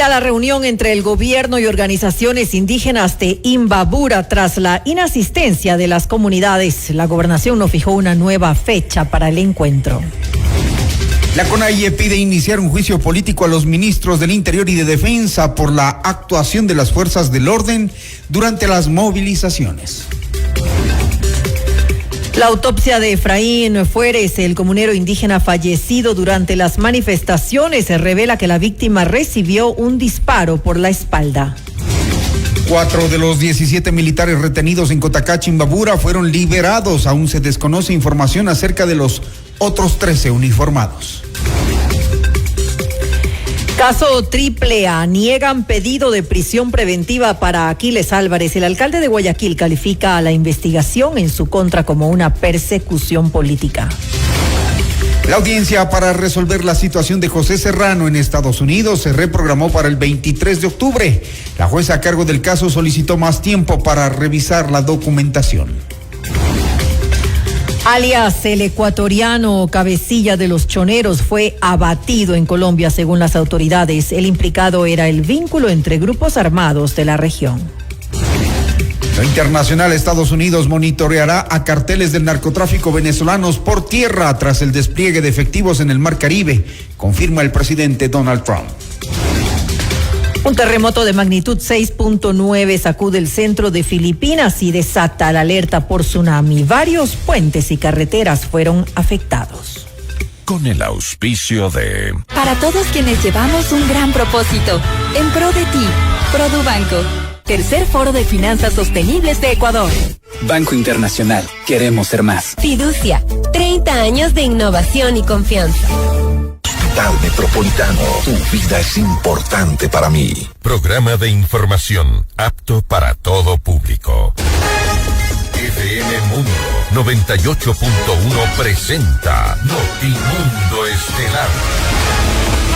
Fluida la reunión entre el gobierno y organizaciones indígenas de Imbabura tras la inasistencia de las comunidades. La gobernación no fijó una nueva fecha para el encuentro. La CONAIE pide iniciar un juicio político a los ministros del Interior y de Defensa por la actuación de las fuerzas del orden durante las movilizaciones. La autopsia de Efraín Fueres, el comunero indígena fallecido durante las manifestaciones, revela que la víctima recibió un disparo por la espalda. 4 de los 17 militares retenidos en Cotacachi, Imbabura, fueron liberados. Aún se desconoce información acerca de los otros 13 uniformados. Caso AAA, niegan pedido de prisión preventiva para Aquiles Álvarez. El alcalde de Guayaquil califica a la investigación en su contra como una persecución política. La audiencia para resolver la situación de José Serrano en Estados Unidos se reprogramó para el 23 de octubre. La jueza a cargo del caso solicitó más tiempo para revisar la documentación. Alias el ecuatoriano cabecilla de los choneros fue abatido en Colombia según las autoridades. El implicado era el vínculo entre grupos armados de la región. Lo internacional, Estados Unidos monitoreará a carteles del narcotráfico venezolanos por tierra tras el despliegue de efectivos en el Mar Caribe, confirma el presidente Donald Trump. Un terremoto de magnitud 6.9 sacude el centro de Filipinas y desata la alerta por tsunami. Varios puentes y carreteras fueron afectados. Con el auspicio de... Para todos quienes llevamos un gran propósito, en pro de ti, Produbanco, tercer foro de finanzas sostenibles de Ecuador. Banco Internacional, queremos ser más. Fiducia, 30 años de innovación y confianza. Hospital Metropolitano, tu vida es importante para mí. Programa de información apto para todo público. FM Mundo 98.1 presenta Notimundo Estelar.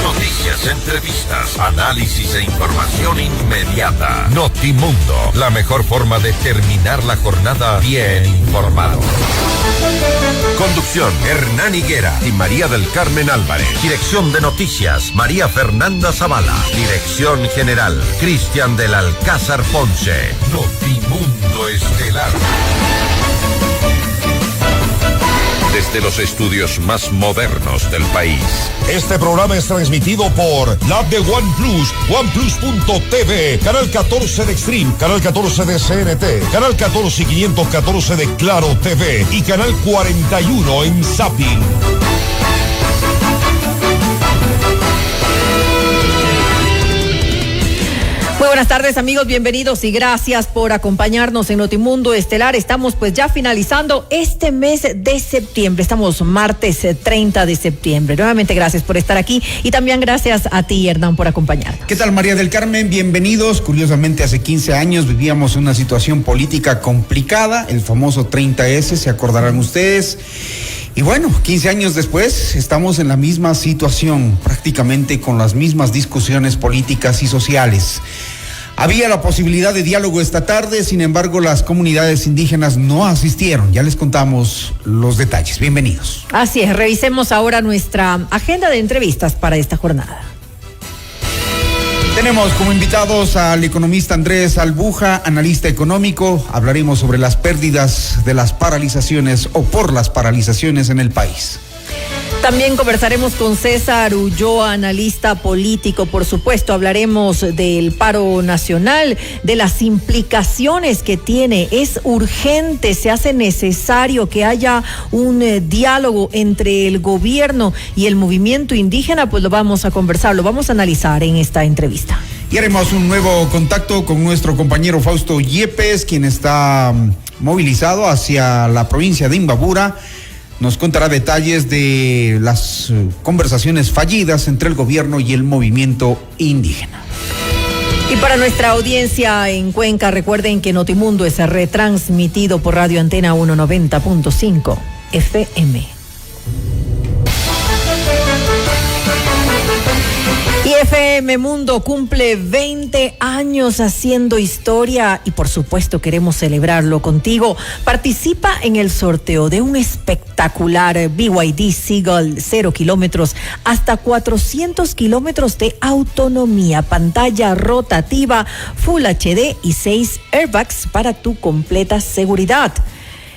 Noticias, entrevistas, análisis e información inmediata. Notimundo, la mejor forma de terminar la jornada bien informado. Conducción, Hernán Higuera y María del Carmen Álvarez. Dirección de noticias, María Fernanda Zavala. Dirección general, Cristian del Alcázar Ponce. Notimundo Estelar. Desde los estudios más modernos del país. Este programa es transmitido por la app de OnePlus, OnePlus.tv, Canal 14 de Extreme, Canal 14 de CNT, Canal 14 y 514 de Claro TV y Canal 41 en Zapping. Muy buenas tardes, amigos, bienvenidos y gracias por acompañarnos en Notimundo Estelar. Estamos pues ya finalizando este mes de septiembre, estamos martes 30 de septiembre. Nuevamente gracias por estar aquí y también gracias a ti, Hernán, por acompañarnos. ¿Qué tal, María del Carmen? Bienvenidos. Curiosamente, hace 15 años vivíamos una situación política complicada, el famoso 30S, se acordarán ustedes. Y bueno, 15 años después estamos en la misma situación, prácticamente con las mismas discusiones políticas y sociales. Había la posibilidad de diálogo esta tarde, sin embargo, las comunidades indígenas no asistieron. Ya les contamos los detalles. Bienvenidos. Así es, revisemos ahora nuestra agenda de entrevistas para esta jornada. Tenemos como invitados al economista Andrés Albuja, analista económico. Hablaremos sobre las pérdidas de las paralizaciones o por las paralizaciones en el país. También conversaremos con César Ulloa, analista político. Por supuesto, hablaremos del paro nacional, de las implicaciones que tiene. Es urgente, se hace necesario que haya un diálogo entre el gobierno y el movimiento indígena. Pues lo vamos a conversar, lo vamos a analizar en esta entrevista. Y haremos un nuevo contacto con nuestro compañero Fausto Yepes, quien está movilizado hacia la provincia de Imbabura. Nos contará detalles de las conversaciones fallidas entre el gobierno y el movimiento indígena. Y para nuestra audiencia en Cuenca, recuerden que Notimundo es retransmitido por Radio Antena 190.5 FM. Y Y FM Mundo cumple 20 años haciendo historia y por supuesto queremos celebrarlo contigo. Participa en el sorteo de un espectacular BYD Seagull 0 kilómetros hasta 400 kilómetros de autonomía, pantalla rotativa, Full HD y 6 airbags para tu completa seguridad.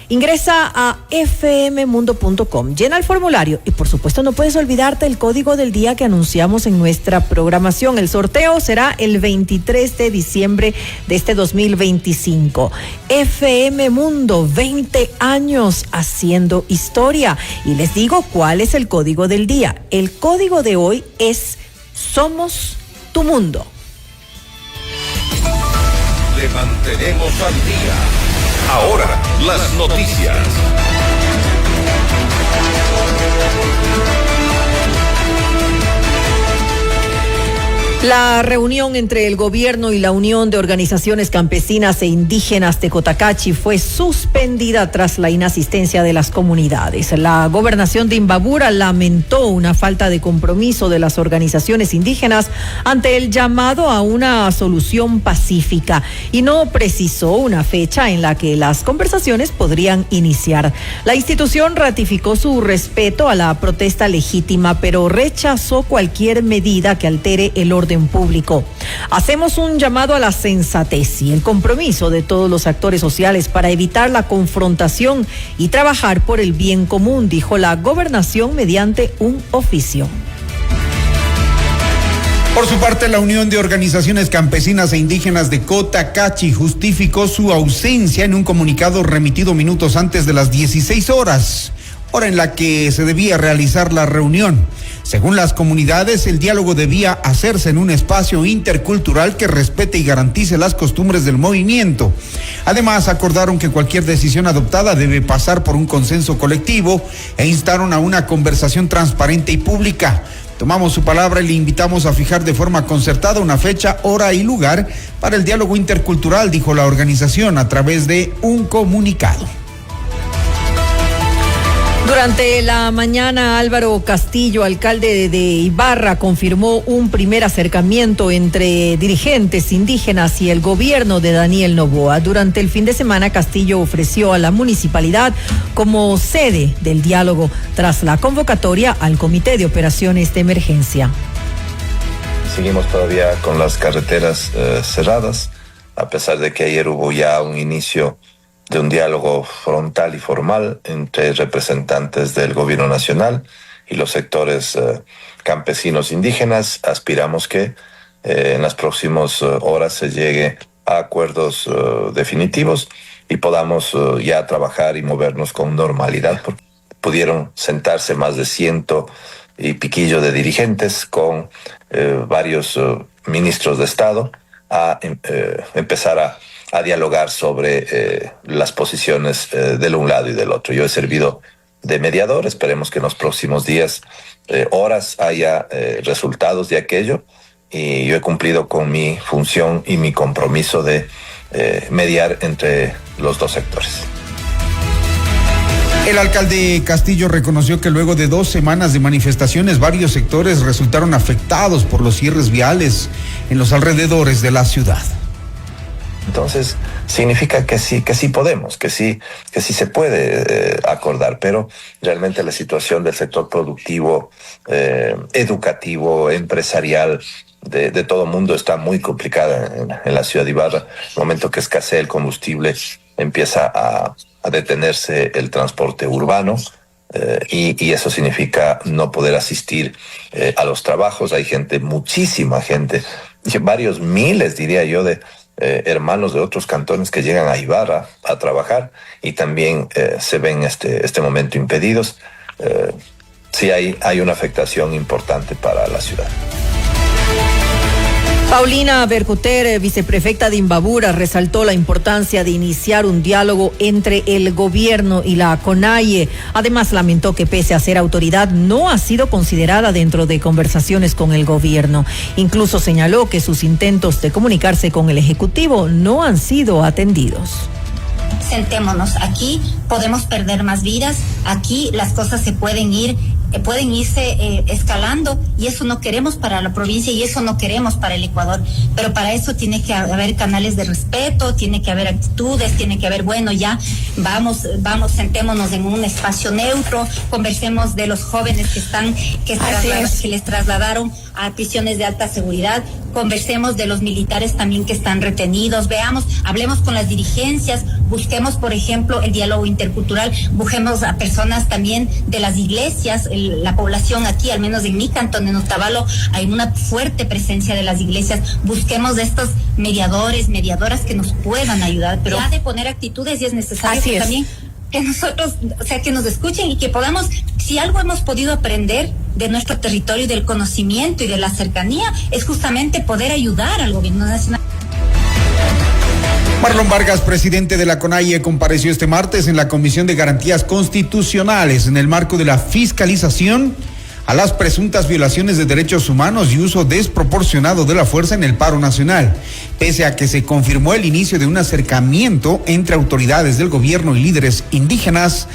Ingresa a fmmundo.com, llena el formulario y por supuesto no puedes olvidarte el código del día que anunciamos en nuestra programación. El sorteo será el 23 de diciembre de este 2025. FM Mundo, 20 años haciendo historia. Y les digo cuál es el código del día. El código de hoy es Somos tu Mundo. Le mantenemos al día. Ahora, las noticias. La reunión entre el gobierno y la Unión de Organizaciones Campesinas e Indígenas de Cotacachi fue suspendida tras la inasistencia de las comunidades. La gobernación de Imbabura lamentó una falta de compromiso de las organizaciones indígenas ante el llamado a una solución pacífica y no precisó una fecha en la que las conversaciones podrían iniciar. La institución ratificó su respeto a la protesta legítima, pero rechazó cualquier medida que altere el orden público. Hacemos un llamado a la sensatez y el compromiso de todos los actores sociales para evitar la confrontación y trabajar por el bien común, dijo la gobernación mediante un oficio. Por su parte, la Unión de Organizaciones Campesinas e Indígenas de Cotacachi justificó su ausencia en un comunicado remitido minutos antes de las 16 horas, hora en la que se debía realizar la reunión. Según las comunidades, el diálogo debía hacerse en un espacio intercultural que respete y garantice las costumbres del movimiento. Además, acordaron que cualquier decisión adoptada debe pasar por un consenso colectivo e instaron a una conversación transparente y pública. Tomamos su palabra y le invitamos a fijar de forma concertada una fecha, hora y lugar para el diálogo intercultural, dijo la organización a través de un comunicado. Durante la mañana, Álvaro Castillo, alcalde de Ibarra, confirmó un primer acercamiento entre dirigentes indígenas y el gobierno de Daniel Noboa. Durante el fin de semana, Castillo ofreció a la municipalidad como sede del diálogo tras la convocatoria al Comité de Operaciones de Emergencia. Seguimos todavía con las carreteras cerradas, a pesar de que ayer hubo ya un inicio de un diálogo frontal y formal entre representantes del gobierno nacional y los sectores campesinos indígenas. Aspiramos que en las próximas horas se llegue a acuerdos definitivos y podamos ya trabajar y movernos con normalidad, porque pudieron sentarse más de 100 y piquillo de dirigentes con varios ministros de Estado a empezar a dialogar sobre las posiciones del un lado y del otro. Yo he servido de mediador, esperemos que en los próximos días, horas, haya resultados de aquello, y yo he cumplido con mi función y mi compromiso de mediar entre los dos sectores. El alcalde Castillo reconoció que luego de 2 semanas de manifestaciones, varios sectores resultaron afectados por los cierres viales en los alrededores de la ciudad. Entonces, significa que sí podemos, que sí se puede acordar, pero realmente la situación del sector productivo, educativo, empresarial, de todo mundo está muy complicada en la ciudad de Ibarra. En el momento que escasea el combustible, empieza a detenerse el transporte urbano, y eso significa no poder asistir a los trabajos. Hay gente, muchísima gente, varios miles, diría yo, de hermanos de otros cantones que llegan a Ibarra a trabajar y también se ven este momento impedidos. Sí hay una afectación importante para la ciudad. Paulina Bercuter, viceprefecta de Imbabura, resaltó la importancia de iniciar un diálogo entre el gobierno y la CONAIE. Además, lamentó que pese a ser autoridad, no ha sido considerada dentro de conversaciones con el gobierno. Incluso señaló que sus intentos de comunicarse con el Ejecutivo no han sido atendidos. Sentémonos, aquí podemos perder más vidas, aquí las cosas se pueden ir pueden irse escalando, y eso no queremos para la provincia y eso no queremos para el Ecuador. Pero para eso tiene que haber canales de respeto, tiene que haber actitudes, tiene que haber, bueno, ya vamos, sentémonos en un espacio neutro, conversemos de los jóvenes que les trasladaron a prisiones de alta seguridad, conversemos de los militares también que están retenidos, hablemos con las dirigencias, busquemos, por ejemplo, el diálogo intercultural, busquemos a personas también de las iglesias, la población aquí, al menos en mi cantón, en Otavalo, hay una fuerte presencia de las iglesias, busquemos de estos mediadoras que nos puedan ayudar, pero ya de poner actitudes, y es necesario que también que nosotros, que nos escuchen y que podamos, si algo hemos podido aprender de nuestro territorio y del conocimiento y de la cercanía, es justamente poder ayudar al gobierno nacional. Marlon Vargas, presidente de la CONAIE, compareció este martes en la Comisión de Garantías Constitucionales en el marco de la fiscalización a las presuntas violaciones de derechos humanos y uso desproporcionado de la fuerza en el paro nacional. Pese a que se confirmó el inicio de un acercamiento entre autoridades del gobierno y líderes indígenas,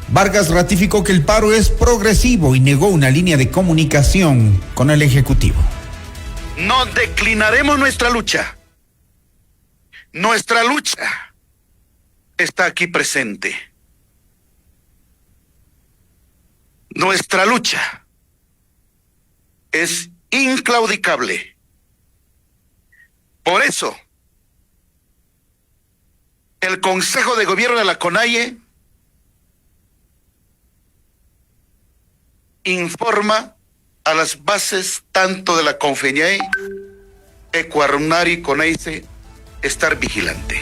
Vargas ratificó que el paro es progresivo y negó una línea de comunicación con el Ejecutivo. No declinaremos nuestra lucha. Nuestra lucha está aquí presente. Nuestra lucha es inclaudicable. Por eso, el Consejo de Gobierno de la CONAIE informa a las bases tanto de la CONFENIAE, Ecuarunari, CONAICE, estar vigilante.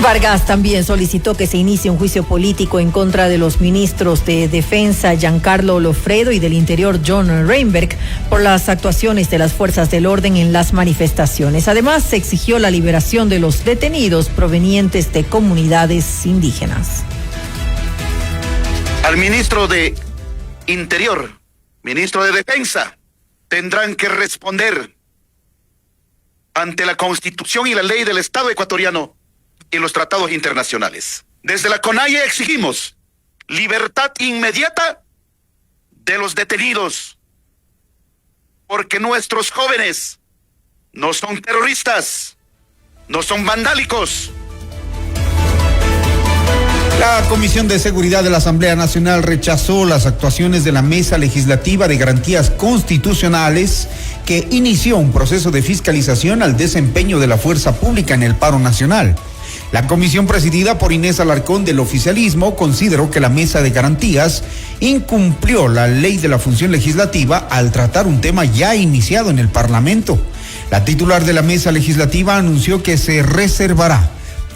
Vargas también solicitó que se inicie un juicio político en contra de los ministros de Defensa Giancarlo Lofredo y del Interior John Reinberg por las actuaciones de las fuerzas del orden en las manifestaciones. Además, se exigió la liberación de los detenidos provenientes de comunidades indígenas. Al ministro de Interior, ministro de Defensa, tendrán que responder ante la Constitución y la ley del Estado ecuatoriano y los tratados internacionales. Desde la CONAIE exigimos libertad inmediata de los detenidos, porque nuestros jóvenes no son terroristas, no son vandálicos. La Comisión de Seguridad de la Asamblea Nacional rechazó las actuaciones de la Mesa Legislativa de Garantías Constitucionales, que inició un proceso de fiscalización al desempeño de la fuerza pública en el paro nacional. La comisión, presidida por Inés Alarcón del oficialismo, consideró que la Mesa de Garantías incumplió la ley de la función legislativa al tratar un tema ya iniciado en el Parlamento. La titular de la Mesa Legislativa anunció que se reservará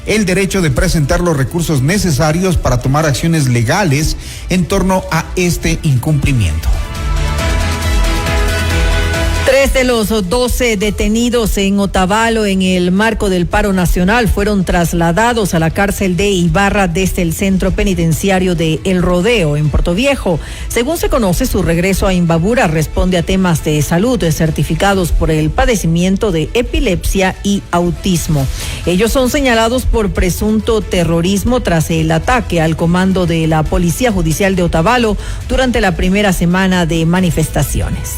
el derecho de presentar los recursos necesarios para tomar acciones legales en torno a este incumplimiento. 3 de los 12 detenidos en Otavalo en el marco del paro nacional fueron trasladados a la cárcel de Ibarra desde el centro penitenciario de El Rodeo en Portoviejo. Según se conoce, su regreso a Imbabura responde a temas de salud certificados por el padecimiento de epilepsia y autismo. Ellos son señalados por presunto terrorismo tras el ataque al comando de la Policía Judicial de Otavalo durante la primera semana de manifestaciones.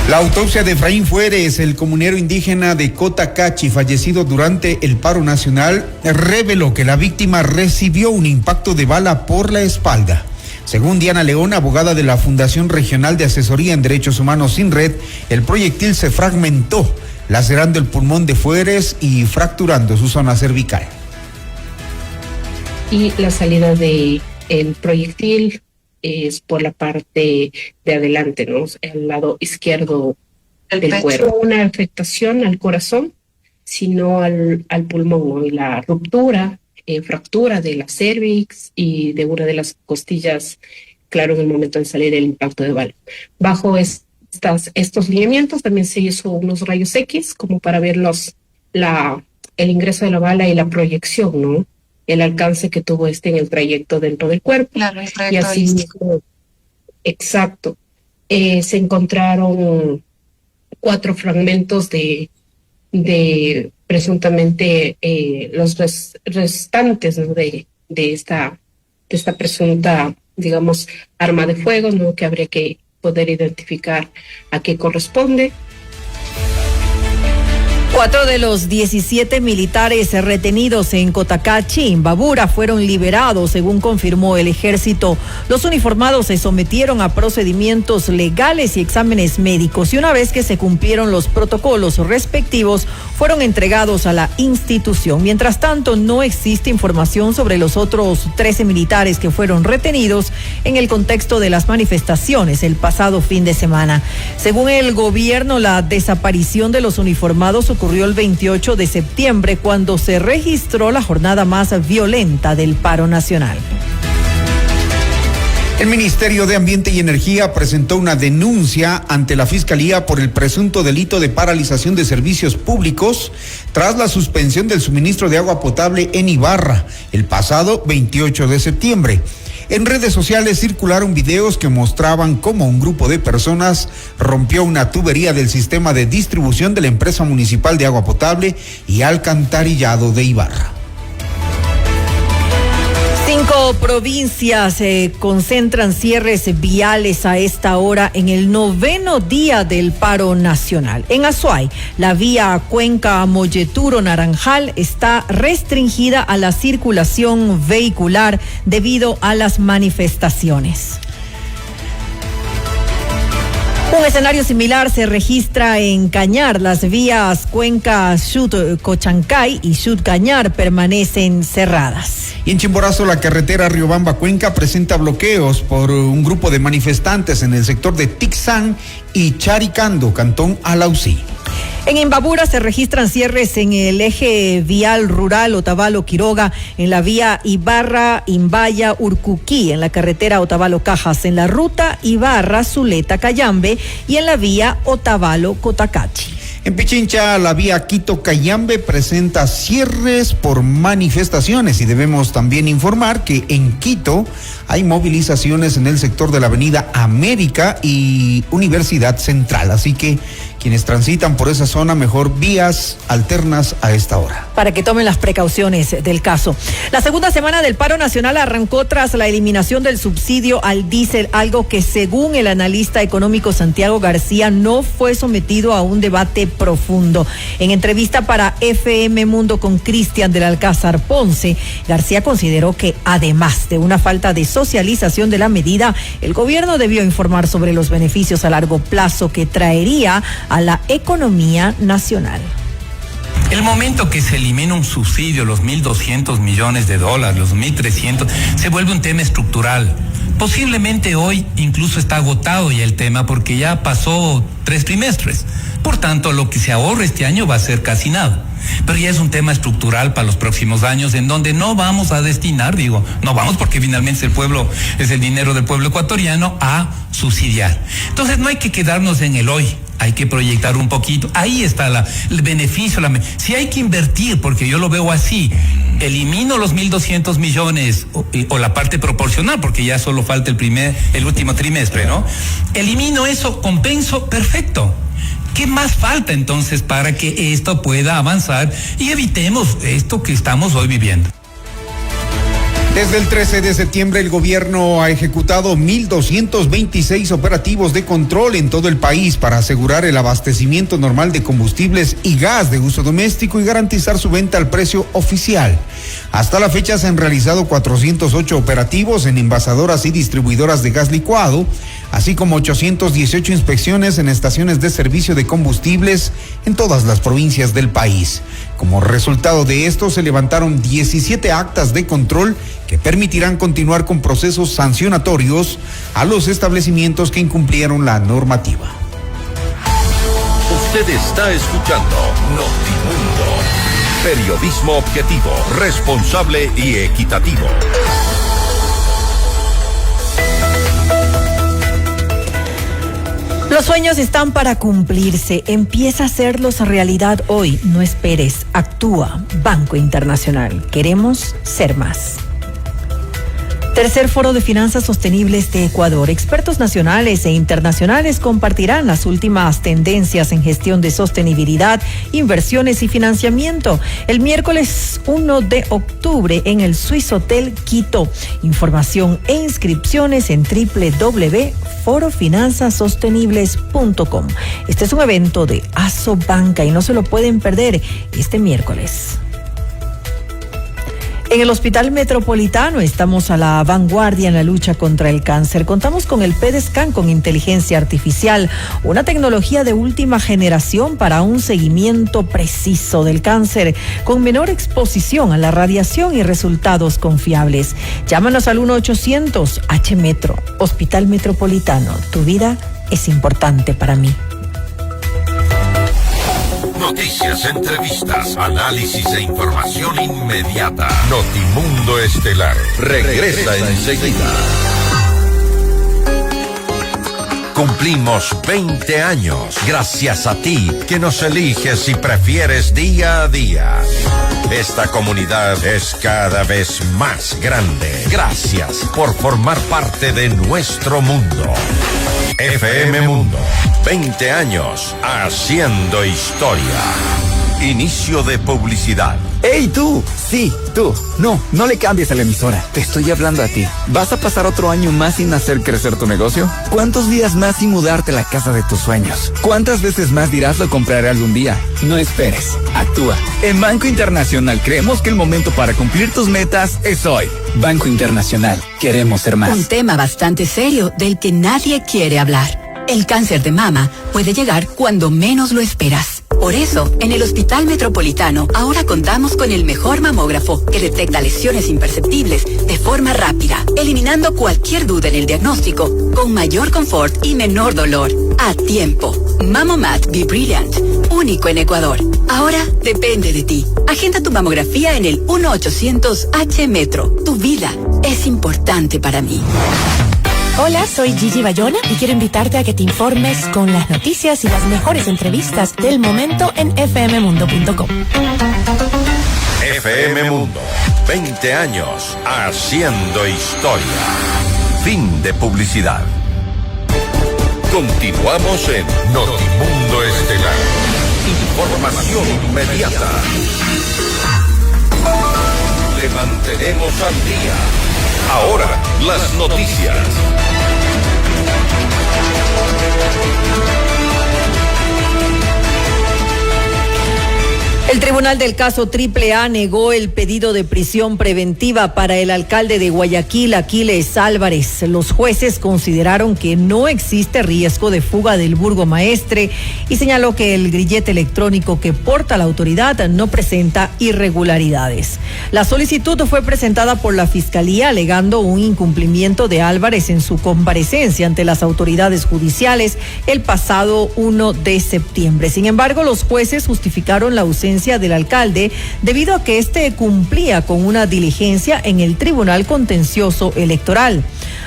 La autopsia de Efraín Fueres, el comunero indígena de Cotacachi, fallecido durante el paro nacional, reveló que la víctima recibió un impacto de bala por la espalda. Según Diana León, abogada de la Fundación Regional de Asesoría en Derechos Humanos SINRED, el proyectil se fragmentó, lacerando el pulmón de Fueres y fracturando su zona cervical. Y la salida del proyectil es por la parte de adelante, ¿no? El lado izquierdo del cuerpo. Una afectación al corazón, sino al pulmón, ¿no? Y la ruptura, fractura de la cervix y de una de las costillas, claro, en el momento de salir el impacto de bala. Bajo estos lineamientos también se hizo unos rayos X como para ver el ingreso de la bala y la proyección, ¿no? El alcance que tuvo en el trayecto dentro del cuerpo. Claro, el trayecto. Y así mismo, exacto. Se encontraron 4 fragmentos de presuntamente los restantes, ¿no? de esta presunta, digamos, arma de fuego, ¿no? Que habría que poder identificar a qué corresponde. 4 de los 17 militares retenidos en Cotacachi, Imbabura, fueron liberados, según confirmó el ejército. Los uniformados se sometieron a procedimientos legales y exámenes médicos, y una vez que se cumplieron los protocolos respectivos, fueron entregados a la institución. Mientras tanto, no existe información sobre los otros 13 militares que fueron retenidos en el contexto de las manifestaciones el pasado fin de semana. Según el gobierno, la desaparición de los uniformados ocurrió el 28 de septiembre, cuando se registró la jornada más violenta del paro nacional. El Ministerio de Ambiente y Energía presentó una denuncia ante la Fiscalía por el presunto delito de paralización de servicios públicos tras la suspensión del suministro de agua potable en Ibarra el pasado 28 de septiembre. En redes sociales circularon videos que mostraban cómo un grupo de personas rompió una tubería del sistema de distribución de la empresa municipal de agua potable y alcantarillado de Ibarra. 5 provincias concentran cierres viales a esta hora en el 9º día del paro nacional. En Azuay, la vía Cuenca-Molleturo-Naranjal está restringida a la circulación vehicular debido a las manifestaciones. Un escenario similar se registra en Cañar. Las vías Cuenca-Chut-Cochancay y Chut-Cañar permanecen cerradas. Y en Chimborazo, la carretera Riobamba-Cuenca presenta bloqueos por un grupo de manifestantes en el sector de Tixán y Charicando, cantón Alausí. En Imbabura se registran cierres en el eje vial rural Otavalo-Quiroga, en la vía Ibarra-Imbaya-Urcuquí, en la carretera Otavalo-Cajas, en la ruta Ibarra-Zuleta-Cayambe y en la vía Otavalo-Cotacachi. En Pichincha, la vía Quito-Cayambe presenta cierres por manifestaciones, y debemos también informar que en Quito hay movilizaciones en el sector de la avenida América y Universidad Central, así que quienes transitan por esa zona, mejor vías alternas a esta hora. Para que tomen las precauciones del caso. La segunda semana del paro nacional arrancó tras la eliminación del subsidio al diésel, algo que según el analista económico Santiago García no fue sometido a un debate profundo. En entrevista para FM Mundo con Cristian del Alcázar Ponce, García consideró que además de una falta de socialización de la medida, el gobierno debió informar sobre los beneficios a largo plazo que traería a la economía nacional. El momento que se elimina un subsidio, los $1.200 millones, los 1.300, se vuelve un tema estructural. Posiblemente hoy incluso está agotado ya el tema porque ya pasó 3 trimestres. Por tanto, lo que se ahorre este año va a ser casi nada. Pero ya es un tema estructural para los próximos años en donde no vamos a destinar, no vamos porque finalmente es el dinero del pueblo ecuatoriano a subsidiar. Entonces no hay que quedarnos en el hoy, hay que proyectar un poquito. Ahí está el beneficio. Si hay que invertir, porque yo lo veo así, elimino los 1.200 millones o la parte proporcional, porque ya solo falta el último trimestre, ¿no? Elimino eso, compenso, perfecto. ¿Qué más falta entonces para que esto pueda avanzar y evitemos esto que estamos hoy viviendo? Desde el 13 de septiembre el gobierno ha ejecutado 1.226 operativos de control en todo el país para asegurar el abastecimiento normal de combustibles y gas de uso doméstico y garantizar su venta al precio oficial. Hasta la fecha se han realizado 408 operativos en envasadoras y distribuidoras de gas licuado, así como 818 inspecciones en estaciones de servicio de combustibles en todas las provincias del país. Como resultado de esto, se levantaron 17 actas de control que permitirán continuar con procesos sancionatorios a los establecimientos que incumplieron la normativa. Usted está escuchando Notimundo. Periodismo objetivo, responsable y equitativo. Los sueños están para cumplirse. Empieza a hacerlos realidad hoy. No esperes. Actúa. Banco Internacional. Queremos ser más. Tercer Foro de Finanzas Sostenibles de Ecuador. Expertos nacionales e internacionales compartirán las últimas tendencias en gestión de sostenibilidad, inversiones y financiamiento el miércoles 1 de octubre en el Swiss Hotel Quito. Información e inscripciones en www.forofinanzasostenibles.com. Este es un evento de Asobanca y no se lo pueden perder este miércoles. En el Hospital Metropolitano estamos a la vanguardia en la lucha contra el cáncer. Contamos con el PET-Scan con inteligencia artificial, una tecnología de última generación para un seguimiento preciso del cáncer, con menor exposición a la radiación y resultados confiables. Llámanos al 1-800-H-Metro. Hospital Metropolitano, tu vida es importante para mí. Noticias, entrevistas, análisis e información inmediata. Notimundo Estelar regresa enseguida. Cumplimos 20 años gracias a ti que nos eliges y prefieres día a día. Esta comunidad es cada vez más grande. Gracias por formar parte de nuestro mundo. FM Mundo, 20 años haciendo historia. Inicio de publicidad. ¡Ey, tú! Sí, tú. No le cambies a la emisora. Te estoy hablando a ti. ¿Vas a pasar otro año más sin hacer crecer tu negocio? ¿Cuántos días más sin mudarte a la casa de tus sueños? ¿Cuántas veces más dirás lo compraré algún día? No esperes. Actúa. En Banco Internacional creemos que el momento para cumplir tus metas es hoy. Banco Internacional. Queremos ser más. Un tema bastante serio del que nadie quiere hablar. El cáncer de mama puede llegar cuando menos lo esperas. Por eso, en el Hospital Metropolitano, ahora contamos con el mejor mamógrafo que detecta lesiones imperceptibles de forma rápida, eliminando cualquier duda en el diagnóstico, con mayor confort y menor dolor. A tiempo. Mamomat Be Brilliant, único en Ecuador. Ahora depende de ti. Agenda tu mamografía en el 1-800-H-Metro. Tu vida es importante para mí. Hola, soy Gigi Bayona y quiero invitarte a que te informes con las noticias y las mejores entrevistas del momento en fmmundo.com. FM Mundo, 20 años haciendo historia. Fin de publicidad. Continuamos en Notimundo Estelar. Información inmediata. Le mantenemos al día. Ahora, las noticias. El tribunal del caso AAA negó el pedido de prisión preventiva para el alcalde de Guayaquil, Aquiles Álvarez. Los jueces consideraron que no existe riesgo de fuga del burgomaestre y señaló que el grillete electrónico que porta la autoridad no presenta irregularidades. La solicitud fue presentada por la Fiscalía alegando un incumplimiento de Álvarez en su comparecencia ante las autoridades judiciales el pasado 1 de septiembre. Sin embargo, los jueces justificaron la ausencia del alcalde debido a que éste cumplía con una diligencia en el Tribunal Contencioso Electoral.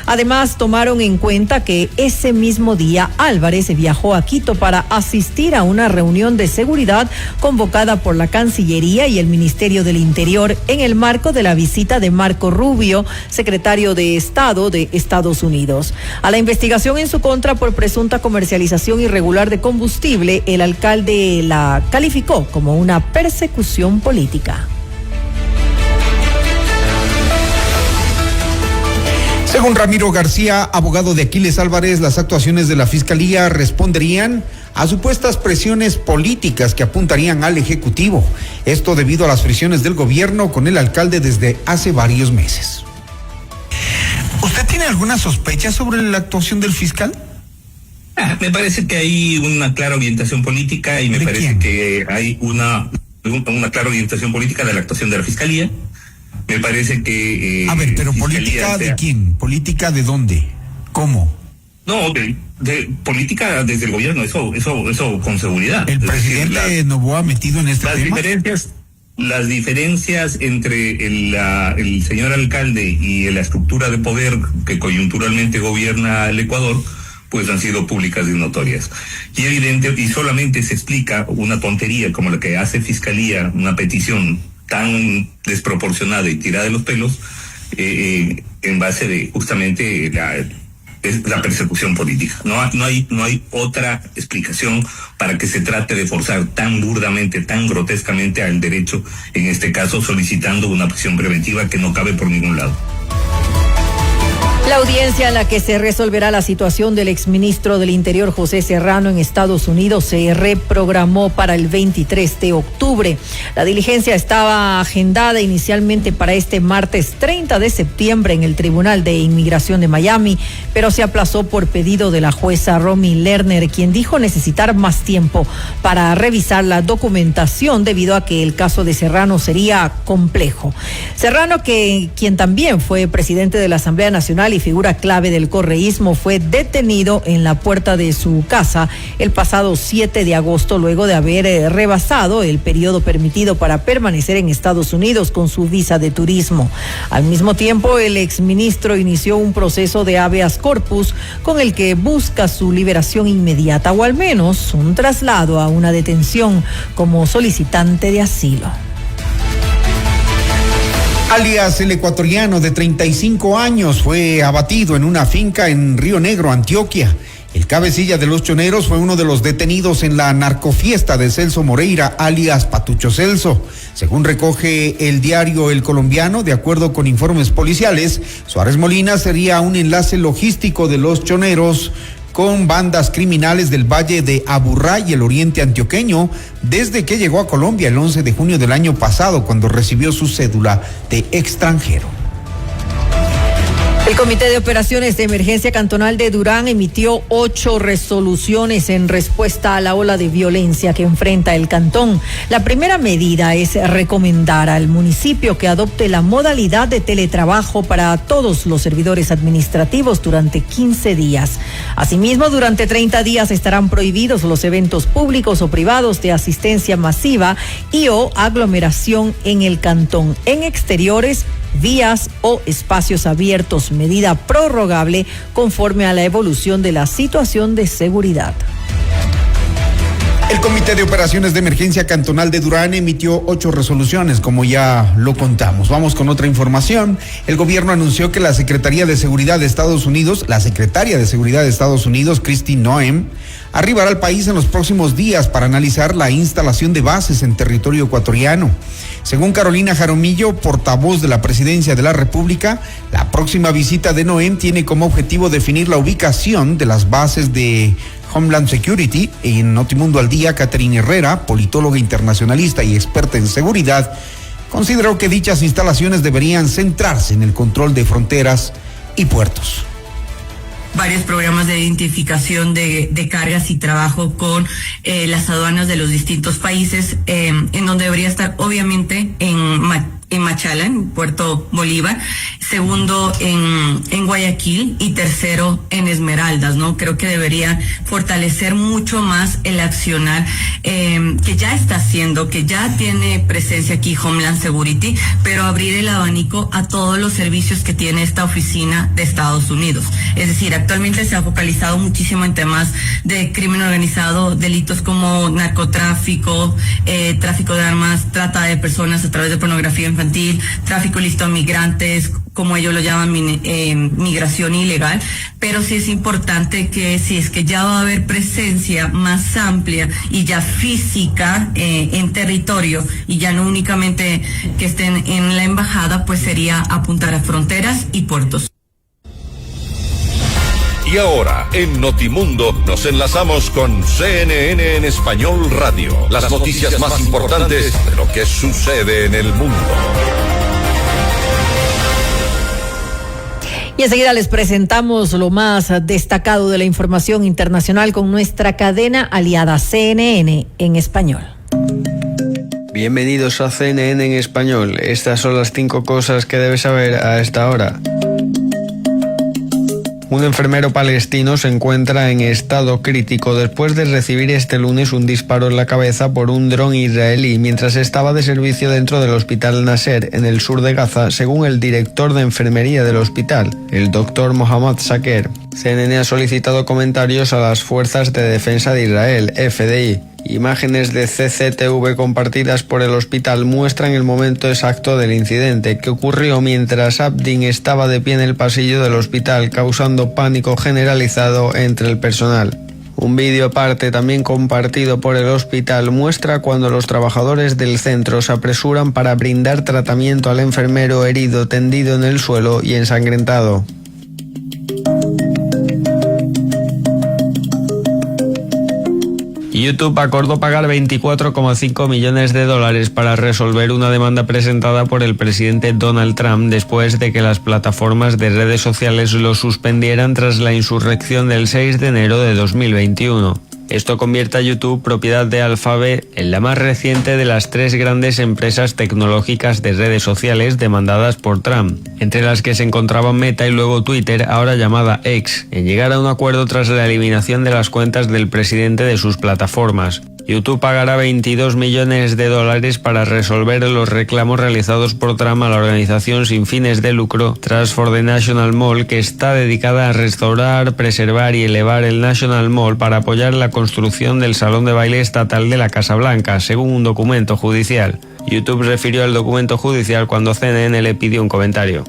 Además, tomaron en cuenta que ese mismo día Álvarez viajó a Quito para asistir a una reunión de seguridad convocada por la Cancillería y el Ministerio del Interior en el marco de la visita de Marco Rubio, secretario de Estado de Estados Unidos. A la investigación en su contra por presunta comercialización irregular de combustible, el alcalde la calificó como una persecución política. Según Ramiro García, abogado de Aquiles Álvarez, las actuaciones de la Fiscalía responderían a supuestas presiones políticas que apuntarían al Ejecutivo. Esto debido a las fricciones del gobierno con el alcalde desde hace varios meses. ¿Usted tiene alguna sospecha sobre la actuación del fiscal? Me parece que hay una clara orientación política y me parece que hay una clara orientación política de la actuación de la Fiscalía. Me parece que... a ver, pero ¿política de quién? ¿Política de dónde? ¿Cómo? No, de política desde el gobierno, eso con seguridad. ¿El presidente Noboa metido en este tema? Las diferencias entre el señor alcalde y la estructura de poder que coyunturalmente gobierna el Ecuador, pues han sido públicas y notorias. Y evidente, y solamente se explica una tontería como la que hace Fiscalía, una petición tan desproporcionada y tirada de los pelos, en base de justamente la persecución política. No hay otra explicación para que se trate de forzar tan burdamente, tan grotescamente al derecho, en este caso solicitando una prisión preventiva que no cabe por ningún lado. La audiencia en la que se resolverá la situación del exministro del Interior José Serrano en Estados Unidos se reprogramó para el 23 de octubre. La diligencia estaba agendada inicialmente para este martes 30 de septiembre en el Tribunal de Inmigración de Miami, pero se aplazó por pedido de la jueza Romy Lerner, quien dijo necesitar más tiempo para revisar la documentación debido a que el caso de Serrano sería complejo. Serrano, quien también fue presidente de la Asamblea Nacional y figura clave del correísmo, fue detenido en la puerta de su casa el pasado 7 de agosto luego de haber rebasado el periodo permitido para permanecer en Estados Unidos con su visa de turismo. Al mismo tiempo, el exministro inició un proceso de habeas corpus con el que busca su liberación inmediata o al menos un traslado a una detención como solicitante de asilo. Alias el ecuatoriano de 35 años fue abatido en una finca en Río Negro, Antioquia. El cabecilla de los choneros fue uno de los detenidos en la narcofiesta de Celso Moreira, alias Patucho Celso. Según recoge el diario El Colombiano, de acuerdo con informes policiales, Suárez Molina sería un enlace logístico de los choneros con bandas criminales del Valle de Aburrá y el oriente antioqueño desde que llegó a Colombia el 11 de junio del año pasado, cuando recibió su cédula de extranjero. El Comité de Operaciones de Emergencia Cantonal de Durán emitió 8 resoluciones en respuesta a la ola de violencia que enfrenta el cantón. La primera medida es recomendar al municipio que adopte la modalidad de teletrabajo para todos los servidores administrativos durante 15 días. Asimismo, durante 30 días estarán prohibidos los eventos públicos o privados de asistencia masiva y o aglomeración en el cantón, en exteriores, vías o espacios abiertos, medida prorrogable conforme a la evolución de la situación de seguridad. El Comité de Operaciones de Emergencia Cantonal de Durán emitió 8 resoluciones, como ya lo contamos. Vamos con otra información. El gobierno anunció que la Secretaría de Seguridad de Estados Unidos, la secretaria de Seguridad de Estados Unidos, Kristi Noem, arribará al país en los próximos días para analizar la instalación de bases en territorio ecuatoriano. Según Carolina Jaramillo, portavoz de la Presidencia de la República, la próxima visita de Noem tiene como objetivo definir la ubicación de las bases de Homeland Security. En Notimundo al Día, Caterina Herrera, politóloga internacionalista y experta en seguridad, consideró que dichas instalaciones deberían centrarse en el control de fronteras y puertos. Varios programas de identificación de cargas y trabajo con las aduanas de los distintos países, en donde debería estar obviamente en Machala, en Puerto Bolívar, segundo en Guayaquil y tercero en Esmeraldas, ¿no? Creo que debería fortalecer mucho más el accionar que ya está haciendo, que ya tiene presencia aquí Homeland Security, pero abrir el abanico a todos los servicios que tiene esta oficina de Estados Unidos. Es decir, actualmente se ha focalizado muchísimo en temas de crimen organizado, delitos como narcotráfico, tráfico de armas, trata de personas a través de pornografía infantil, tráfico ilícito a migrantes, como ellos lo llaman, migración ilegal, pero sí es importante que si es que ya va a haber presencia más amplia y ya física en territorio y ya no únicamente que estén en la embajada, pues sería apuntar a fronteras y puertos. Y ahora, en Notimundo, nos enlazamos con CNN en Español Radio. Las noticias más importantes de lo que sucede en el mundo. Y enseguida les presentamos lo más destacado de la información internacional con nuestra cadena aliada CNN en Español. Bienvenidos a CNN en Español. Estas son las 5 cosas que debes saber a esta hora. Un enfermero palestino se encuentra en estado crítico después de recibir este lunes un disparo en la cabeza por un dron israelí mientras estaba de servicio dentro del hospital Nasser, en el sur de Gaza, según el director de enfermería del hospital, el doctor Mohammad Saker. CNN ha solicitado comentarios a las Fuerzas de Defensa de Israel, FDI. Imágenes de CCTV compartidas por el hospital muestran el momento exacto del incidente, que ocurrió mientras Abdin estaba de pie en el pasillo del hospital, causando pánico generalizado entre el personal. Un vídeo aparte, también compartido por el hospital, muestra cuando los trabajadores del centro se apresuran para brindar tratamiento al enfermero herido tendido en el suelo y ensangrentado. YouTube acordó pagar $24,5 millones para resolver una demanda presentada por el presidente Donald Trump después de que las plataformas de redes sociales lo suspendieran tras la insurrección del 6 de enero de 2021. Esto convierte a YouTube, propiedad de Alphabet, en la más reciente de las 3 grandes empresas tecnológicas de redes sociales demandadas por Trump, entre las que se encontraban Meta y luego Twitter, ahora llamada X, en llegar a un acuerdo tras la eliminación de las cuentas del presidente de sus plataformas. YouTube pagará $22 millones para resolver los reclamos realizados por Trump a la organización sin fines de lucro Trust for the National Mall, que está dedicada a restaurar, preservar y elevar el National Mall para apoyar la construcción del salón de baile estatal de la Casa Blanca, según un documento judicial. YouTube refirió al documento judicial cuando CNN le pidió un comentario.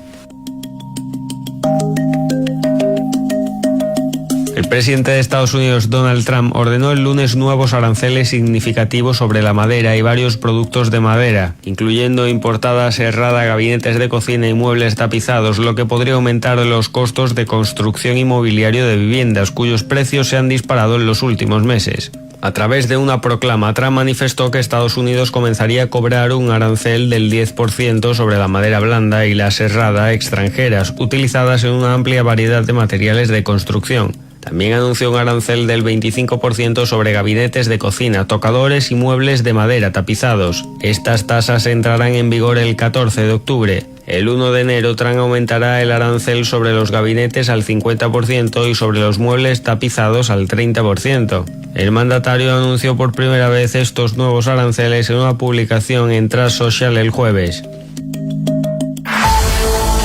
El presidente de Estados Unidos, Donald Trump, ordenó el lunes nuevos aranceles significativos sobre la madera y varios productos de madera, incluyendo importada, serrada, gabinetes de cocina y muebles tapizados, lo que podría aumentar los costos de construcción y mobiliario de viviendas, cuyos precios se han disparado en los últimos meses. A través de una proclama, Trump manifestó que Estados Unidos comenzaría a cobrar un arancel del 10% sobre la madera blanda y la serrada extranjeras, utilizadas en una amplia variedad de materiales de construcción. También anunció un arancel del 25% sobre gabinetes de cocina, tocadores y muebles de madera tapizados. Estas tasas entrarán en vigor el 14 de octubre. El 1 de enero, Trump aumentará el arancel sobre los gabinetes al 50% y sobre los muebles tapizados al 30%. El mandatario anunció por primera vez estos nuevos aranceles en una publicación en Trust Social el jueves.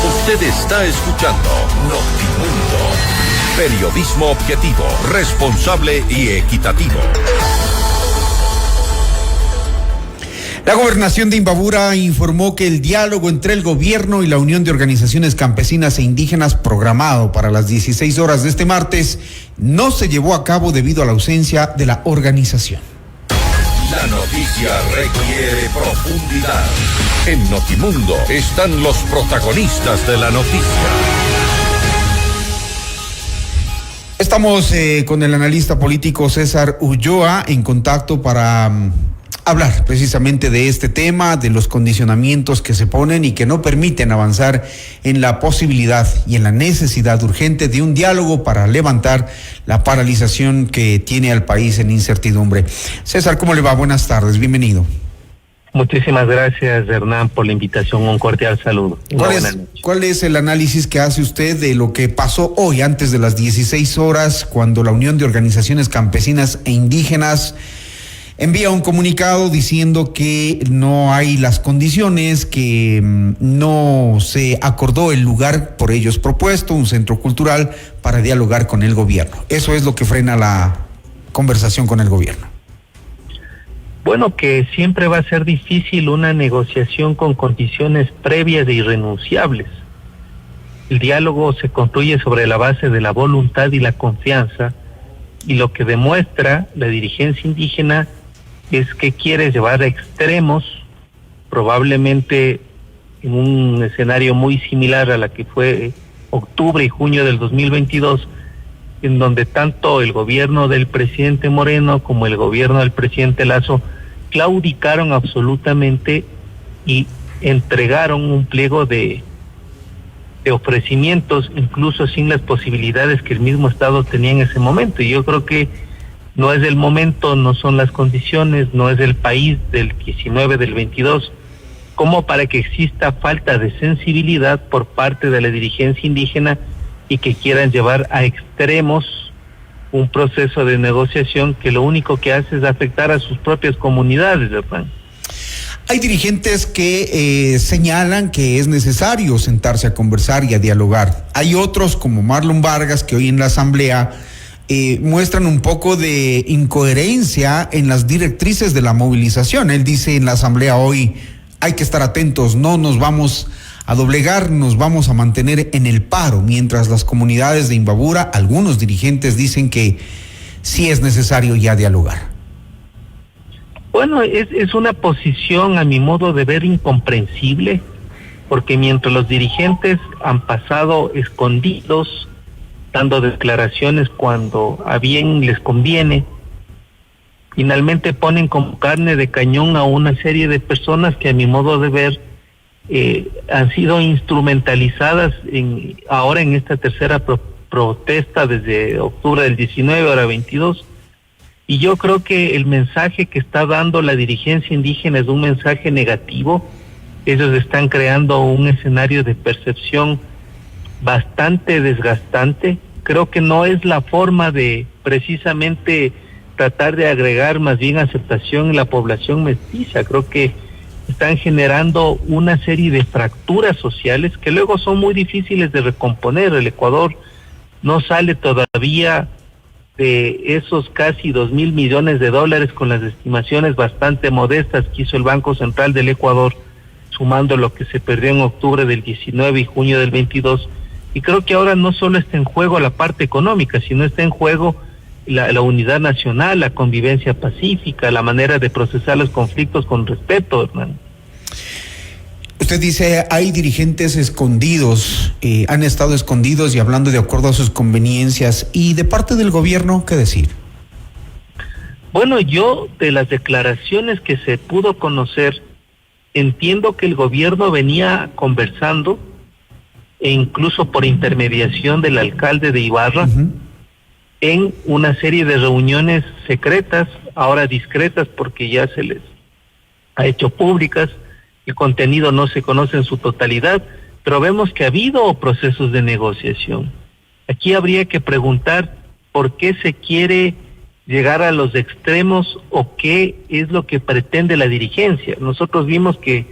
Usted está escuchando Notimundo. Periodismo objetivo, responsable y equitativo. La gobernación de Imbabura informó que el diálogo entre el gobierno y la Unión de Organizaciones Campesinas e Indígenas, programado para las 16 horas de este martes, no se llevó a cabo debido a la ausencia de la organización. La noticia requiere profundidad. En Notimundo están los protagonistas de la noticia. Estamos con el analista político César Ulloa en contacto para hablar precisamente de este tema, de los condicionamientos que se ponen y que no permiten avanzar en la posibilidad y en la necesidad urgente de un diálogo para levantar la paralización que tiene al país en incertidumbre. César, ¿cómo le va? Buenas tardes, bienvenido. Muchísimas gracias, Hernán, por la invitación. Un cordial saludo. ¿Cuál es el análisis que hace usted de lo que pasó hoy antes de las 16 horas cuando la Unión de Organizaciones Campesinas e Indígenas envía un comunicado diciendo que no hay las condiciones, que no se acordó el lugar por ellos propuesto, un centro cultural, para dialogar con el gobierno? Eso es lo que frena la conversación con el gobierno. Bueno, que siempre va a ser difícil una negociación con condiciones previas e irrenunciables. El diálogo se construye sobre la base de la voluntad y la confianza, y lo que demuestra la dirigencia indígena es que quiere llevar a extremos, probablemente en un escenario muy similar a la que fue octubre y junio del 2022, en donde tanto el gobierno del presidente Moreno como el gobierno del presidente Lasso claudicaron absolutamente y entregaron un pliego de ofrecimientos, incluso sin las posibilidades que el mismo Estado tenía en ese momento. Y yo creo que no es el momento, no son las condiciones, no es el país del 19, del 22, como para que exista falta de sensibilidad por parte de la dirigencia indígena y que quieran llevar a extremos un proceso de negociación que lo único que hace es afectar a sus propias comunidades, ¿verdad? Hay dirigentes que señalan que es necesario sentarse a conversar y a dialogar. Hay otros, como Marlon Vargas, que hoy en la asamblea muestran un poco de incoherencia en las directrices de la movilización. Él dice en la asamblea hoy, hay que estar atentos, no nos vamos a doblegar, nos vamos a mantener en el paro, mientras las comunidades de Imbabura, algunos dirigentes dicen que sí es necesario ya dialogar. Bueno, es una posición a mi modo de ver incomprensible, porque mientras los dirigentes han pasado escondidos, dando declaraciones cuando a bien les conviene, finalmente ponen como carne de cañón a una serie de personas que a mi modo de ver han sido instrumentalizadas ahora en esta tercera protesta desde octubre del 19, ahora 22, y yo creo que el mensaje que está dando la dirigencia indígena es un mensaje negativo. Ellos están creando un escenario de percepción bastante desgastante. Creo que no es la forma de precisamente tratar de agregar más bien aceptación en la población mestiza. Creo que están generando una serie de fracturas sociales que luego son muy difíciles de recomponer. El Ecuador no sale todavía de esos casi 2.000 millones de dólares con las estimaciones bastante modestas que hizo el Banco Central del Ecuador, sumando lo que se perdió en octubre del 19 y junio del 22. Y creo que ahora no solo está en juego la parte económica, sino está en juego la unidad nacional, la convivencia pacífica, la manera de procesar los conflictos con respeto, hermano. Usted dice, hay dirigentes escondidos, han estado escondidos y hablando de acuerdo a sus conveniencias. ¿Y de parte del gobierno qué decir? Bueno, yo de las declaraciones que se pudo conocer, entiendo que el gobierno venía conversando, e incluso por intermediación del alcalde de Ibarra, en una serie de reuniones secretas, ahora discretas porque ya se les ha hecho públicas, el contenido no se conoce en su totalidad, pero vemos que ha habido procesos de negociación. Aquí habría que preguntar por qué se quiere llegar a los extremos o qué es lo que pretende la dirigencia. Nosotros vimos que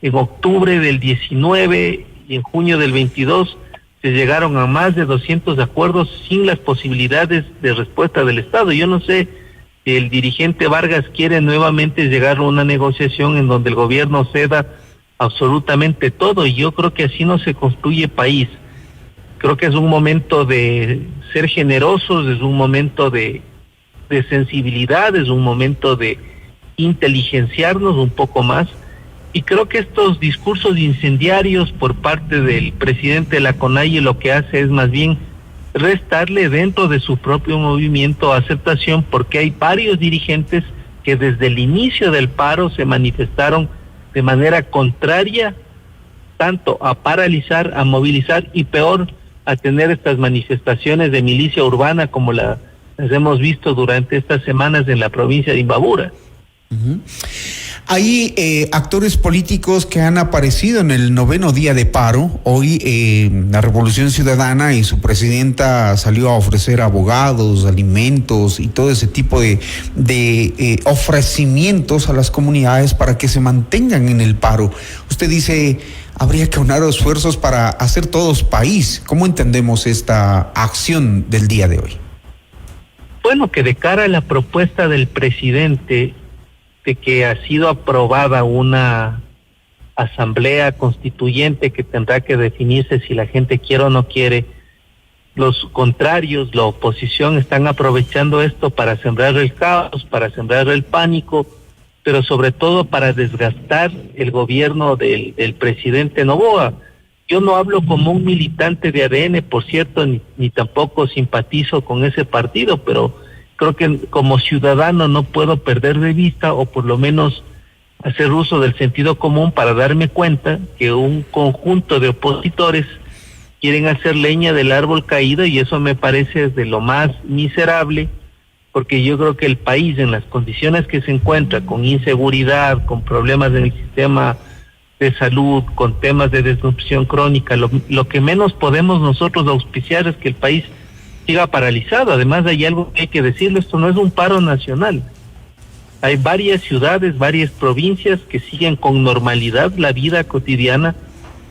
en octubre del 19 y en junio del 22 se llegaron a más de 200 acuerdos sin las posibilidades de respuesta del Estado. Yo no sé si el dirigente Vargas quiere nuevamente llegar a una negociación en donde el gobierno ceda absolutamente todo, y yo creo que así no se construye país. Creo que es un momento de ser generosos, es un momento de sensibilidad, es un momento de inteligenciarnos un poco más, y creo que estos discursos incendiarios por parte del presidente de la CONAIE lo que hace es más bien restarle dentro de su propio movimiento aceptación, porque hay varios dirigentes que desde el inicio del paro se manifestaron de manera contraria tanto a paralizar, a movilizar y peor a tener estas manifestaciones de milicia urbana como las hemos visto durante estas semanas en la provincia de Imbabura. Hay actores políticos que han aparecido en el 9º día de paro. Hoy la Revolución Ciudadana y su presidenta salió a ofrecer abogados, alimentos y todo ese tipo de ofrecimientos a las comunidades para que se mantengan en el paro. Usted dice, habría que aunar esfuerzos para hacer todos país. ¿Cómo entendemos esta acción del día de hoy? Bueno, que de cara a la propuesta del presidente de que ha sido aprobada una asamblea constituyente que tendrá que definirse si la gente quiere o no quiere, los contrarios, la oposición, están aprovechando esto para sembrar el caos, para sembrar el pánico, pero sobre todo para desgastar el gobierno del presidente Noboa. Yo no hablo como un militante de ADN, por cierto, ni tampoco simpatizo con ese partido, pero creo que como ciudadano no puedo perder de vista, o por lo menos hacer uso del sentido común para darme cuenta que un conjunto de opositores quieren hacer leña del árbol caído, y eso me parece de lo más miserable, porque yo creo que el país en las condiciones que se encuentra, con inseguridad, con problemas en el sistema de salud, con temas de desnutrición crónica, lo que menos podemos nosotros auspiciar es que el país siga paralizado. Además hay algo que hay que decirlo, esto no es un paro nacional. Hay varias ciudades, varias provincias que siguen con normalidad la vida cotidiana,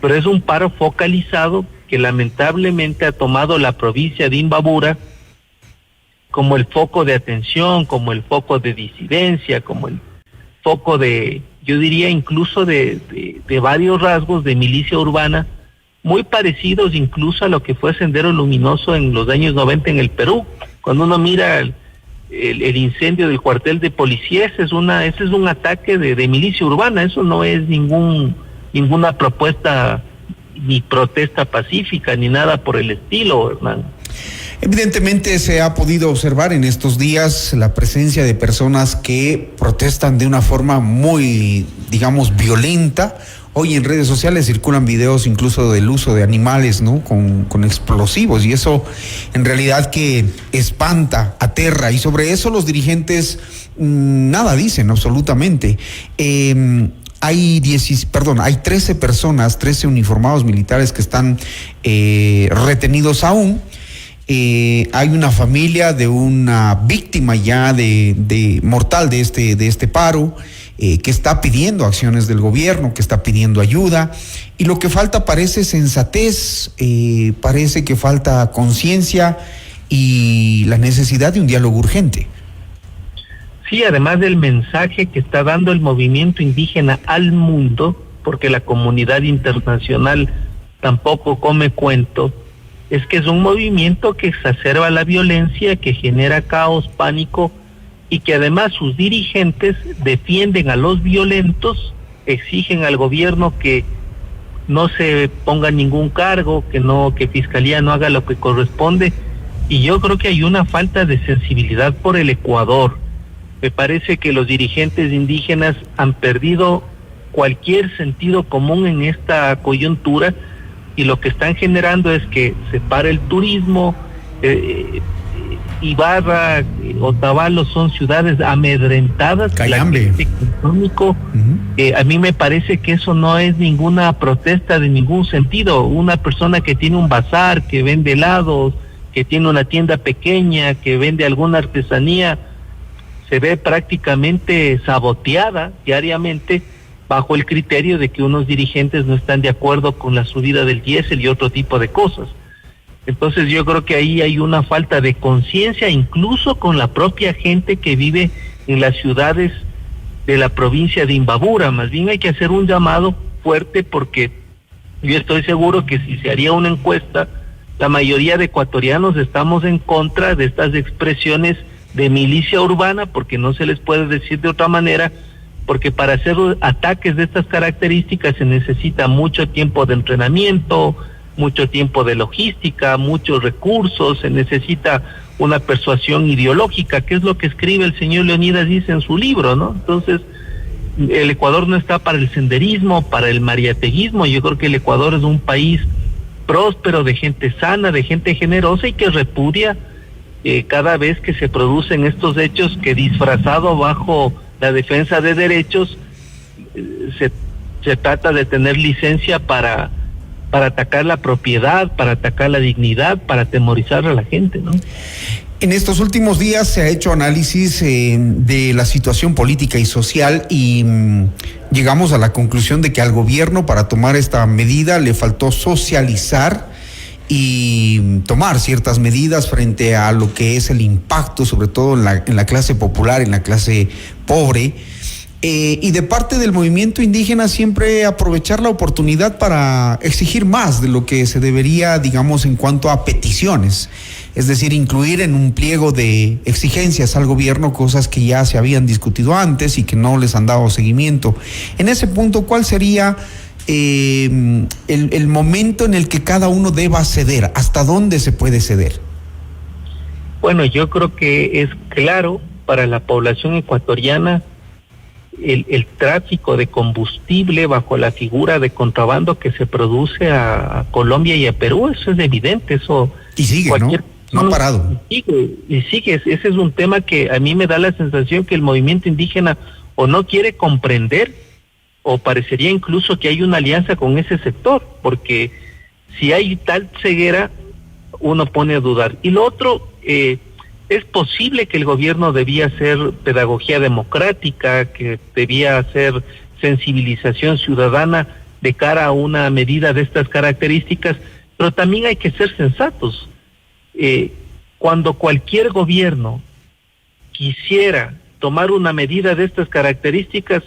pero es un paro focalizado que lamentablemente ha tomado la provincia de Imbabura, como el foco de atención, como el foco de disidencia, como el foco de, yo diría incluso de varios rasgos de milicia urbana, muy parecidos incluso a lo que fue Sendero Luminoso en los años 90 en el Perú. Cuando uno mira el incendio del cuartel de policía, ese es un ataque de milicia urbana, eso no es ninguna propuesta ni protesta pacífica ni nada por el estilo, Hernán. Evidentemente se ha podido observar en estos días la presencia de personas que protestan de una forma muy, digamos, violenta. Hoy en redes sociales circulan videos incluso del uso de animales, ¿no? Con explosivos, y eso en realidad que espanta, aterra, y sobre eso los dirigentes nada dicen absolutamente. Hay 13 personas, 13 uniformados militares que están retenidos aún. Hay una familia de una víctima ya de mortal de este paro, que está pidiendo acciones del gobierno, que está pidiendo ayuda, y lo que falta parece sensatez, parece que falta conciencia y la necesidad de un diálogo urgente. Sí, además del mensaje que está dando el movimiento indígena al mundo, porque la comunidad internacional tampoco come cuento, es que es un movimiento que exacerba la violencia, que genera caos, pánico, y que además sus dirigentes defienden a los violentos, exigen al gobierno que no se ponga ningún cargo, que Fiscalía no haga lo que corresponde, y yo creo que hay una falta de sensibilidad por el Ecuador. Me parece que los dirigentes indígenas han perdido cualquier sentido común en esta coyuntura, y lo que están generando es que se pare el turismo. Ibarra, Otavalo son ciudades amedrentadas. Cayambe. A mí me parece que eso no es ninguna protesta de ningún sentido. Una persona que tiene un bazar, que vende helados, que tiene una tienda pequeña, que vende alguna artesanía, se ve prácticamente saboteada diariamente bajo el criterio de que unos dirigentes no están de acuerdo con la subida del diésel y otro tipo de cosas. Entonces yo creo que ahí hay una falta de conciencia, incluso con la propia gente que vive en las ciudades de la provincia de Imbabura. Más bien hay que hacer un llamado fuerte, porque yo estoy seguro que si se haría una encuesta, la mayoría de ecuatorianos estamos en contra de estas expresiones de milicia urbana, porque no se les puede decir de otra manera, porque para hacer ataques de estas características se necesita mucho tiempo de entrenamiento, mucho tiempo de logística, muchos recursos, se necesita una persuasión ideológica, que es lo que escribe el señor Leonidas Dice en su libro, ¿no? Entonces, el Ecuador no está para el senderismo, para el mariateguismo. Yo creo que el Ecuador es un país próspero, de gente sana, de gente generosa, y que repudia cada vez que se producen estos hechos que, disfrazado bajo la defensa de derechos, se trata de tener licencia para atacar la propiedad, para atacar la dignidad, para atemorizar a la gente, ¿no? En estos últimos días se ha hecho análisis de la situación política y social, y llegamos a la conclusión de que al gobierno, para tomar esta medida, le faltó socializar y tomar ciertas medidas frente a lo que es el impacto, sobre todo en la clase popular, en la clase pobre. Y de parte del movimiento indígena siempre aprovechar la oportunidad para exigir más de lo que se debería, digamos, en cuanto a peticiones. Es decir, incluir en un pliego de exigencias al gobierno cosas que ya se habían discutido antes y que no les han dado seguimiento. En ese punto, ¿cuál sería el momento en el que cada uno deba ceder? ¿Hasta dónde se puede ceder? Bueno, yo creo que es claro para la población ecuatoriana el tráfico de combustible bajo la figura de contrabando que se produce a Colombia y a Perú. Eso es evidente, eso. Y sigue, no ha parado. Y sigue, ese es un tema que a mí me da la sensación que el movimiento indígena o no quiere comprender, o parecería incluso que hay una alianza con ese sector, porque si hay tal ceguera, uno pone a dudar. Y lo otro, es posible que el gobierno debía hacer pedagogía democrática, que debía hacer sensibilización ciudadana de cara a una medida de estas características, pero también hay que ser sensatos. cuando cualquier gobierno quisiera tomar una medida de estas características,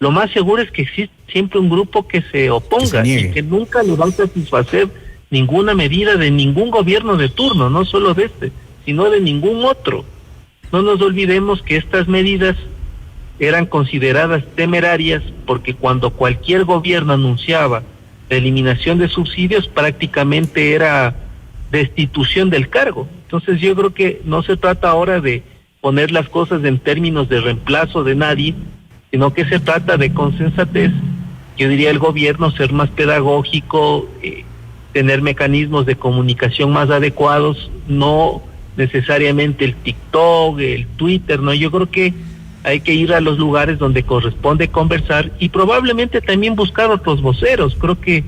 lo más seguro es que existe siempre un grupo que se oponga y que nunca le va a satisfacer ninguna medida de ningún gobierno de turno, no solo de este, sino de ningún otro. No nos olvidemos que estas medidas eran consideradas temerarias porque cuando cualquier gobierno anunciaba la eliminación de subsidios, prácticamente era destitución del cargo. Entonces yo creo que no se trata ahora de poner las cosas en términos de reemplazo de nadie, sino que se trata de con sensatez, yo diría el gobierno ser más pedagógico, tener mecanismos de comunicación más adecuados, no necesariamente el TikTok, el Twitter, no, yo creo que hay que ir a los lugares donde corresponde conversar y probablemente también buscar otros voceros. Creo que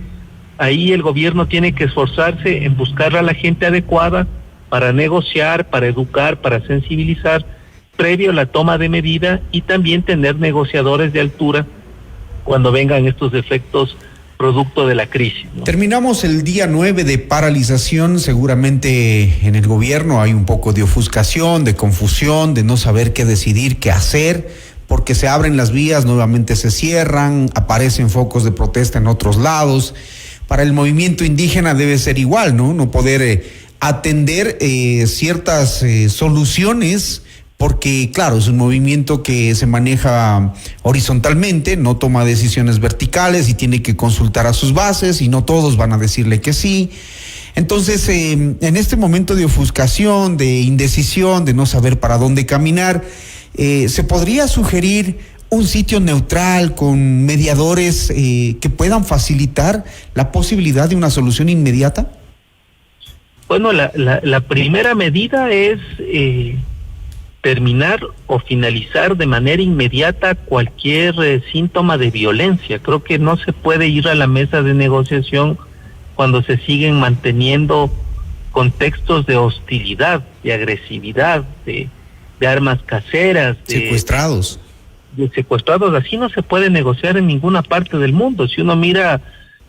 ahí el gobierno tiene que esforzarse en buscar a la gente adecuada para negociar, para educar, para sensibilizar, previo a la toma de medida, y también tener negociadores de altura cuando vengan estos efectos producto de la crisis, ¿no? Terminamos el día 9 de paralización. Seguramente en el gobierno hay un poco de ofuscación, de confusión, de no saber qué decidir, qué hacer, porque se abren las vías, nuevamente se cierran, aparecen focos de protesta en otros lados. Para el movimiento indígena debe ser igual, ¿no? No poder atender ciertas soluciones, porque claro, es un movimiento que se maneja horizontalmente, no toma decisiones verticales y tiene que consultar a sus bases y no todos van a decirle que sí. Entonces, en este momento de ofuscación, de indecisión, de no saber para dónde caminar, ¿se podría sugerir un sitio neutral con mediadores que puedan facilitar la posibilidad de una solución inmediata? Bueno, la primera medida es terminar o finalizar de manera inmediata cualquier síntoma de violencia. Creo que no se puede ir a la mesa de negociación cuando se siguen manteniendo contextos de hostilidad, de agresividad, de armas caseras, secuestrados. De secuestrados. Así no se puede negociar en ninguna parte del mundo. Si uno mira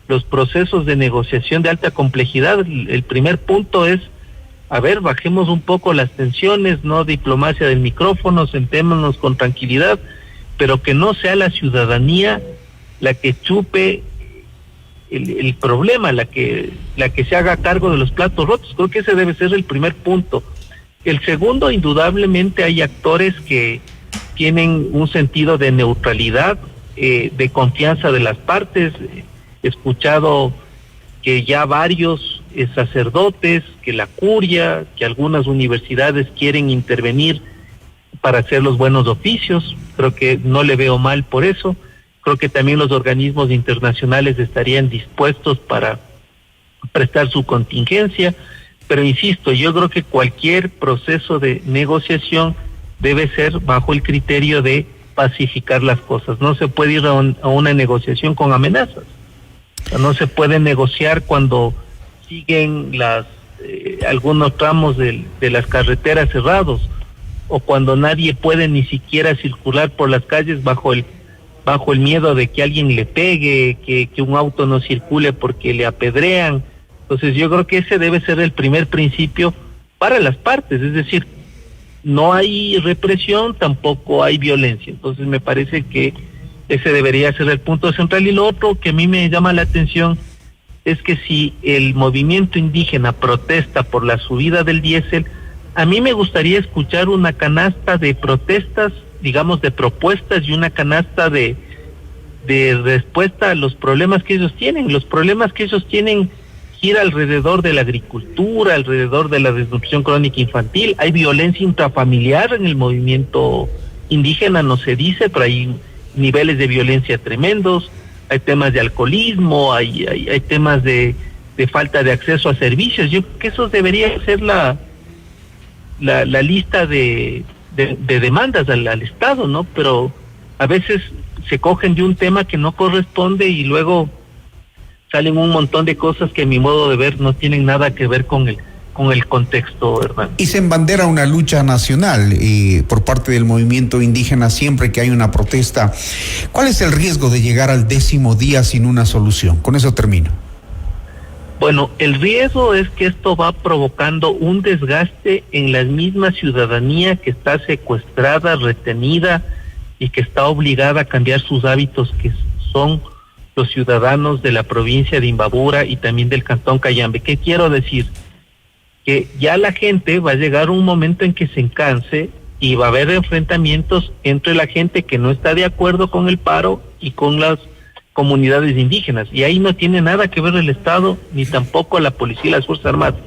los procesos de negociación de alta complejidad, el primer punto es, a ver, bajemos un poco las tensiones, no diplomacia del micrófono, sentémonos con tranquilidad, pero que no sea la ciudadanía la que chupe el problema, la que se haga cargo de los platos rotos. Creo que ese debe ser el primer punto. El segundo, indudablemente hay actores que tienen un sentido de neutralidad, de confianza de las partes. He escuchado que ya varios sacerdotes, que la curia, que algunas universidades quieren intervenir para hacer los buenos oficios. Creo que no le veo mal por eso. Creo que también los organismos internacionales estarían dispuestos para prestar su contingencia. Pero insisto, yo creo que cualquier proceso de negociación debe ser bajo el criterio de pacificar las cosas. No se puede ir a una negociación con amenazas. No se puede negociar cuando siguen algunos tramos de las carreteras cerrados, o cuando nadie puede ni siquiera circular por las calles bajo el miedo de que alguien le pegue, que un auto no circule porque le apedrean. Entonces yo creo que ese debe ser el primer principio para las partes, es decir, no hay represión, tampoco hay violencia. Entonces me parece que ese debería ser el punto central. Y lo otro que a mí me llama la atención es que si el movimiento indígena protesta por la subida del diésel, a mí me gustaría escuchar una canasta de protestas, digamos, de propuestas, y una canasta de respuesta a los problemas que ellos tienen. Los problemas que ellos tienen gira alrededor de la agricultura, alrededor de la desnutrición crónica infantil. Hay violencia intrafamiliar en el movimiento indígena, no se dice, pero hay niveles de violencia tremendos. Hay temas de alcoholismo, hay temas de falta de acceso a servicios. Yo creo que eso debería ser la lista de demandas al Estado, ¿no? Pero a veces se cogen de un tema que no corresponde y luego salen un montón de cosas que a mi modo de ver no tienen nada que ver con el contexto, hermano. Y se embandera una lucha nacional por parte del movimiento indígena siempre que hay una protesta. ¿Cuál es el riesgo de llegar al 10º día sin una solución? Con eso termino. Bueno, el riesgo es que esto va provocando un desgaste en la misma ciudadanía que está secuestrada, retenida y que está obligada a cambiar sus hábitos, que son los ciudadanos de la provincia de Imbabura y también del cantón Cayambe. ¿Qué quiero decir? Que ya la gente va a llegar un momento en que se canse y va a haber enfrentamientos entre la gente que no está de acuerdo con el paro y con las comunidades indígenas, y ahí no tiene nada que ver el Estado ni tampoco la policía y las Fuerzas Armadas.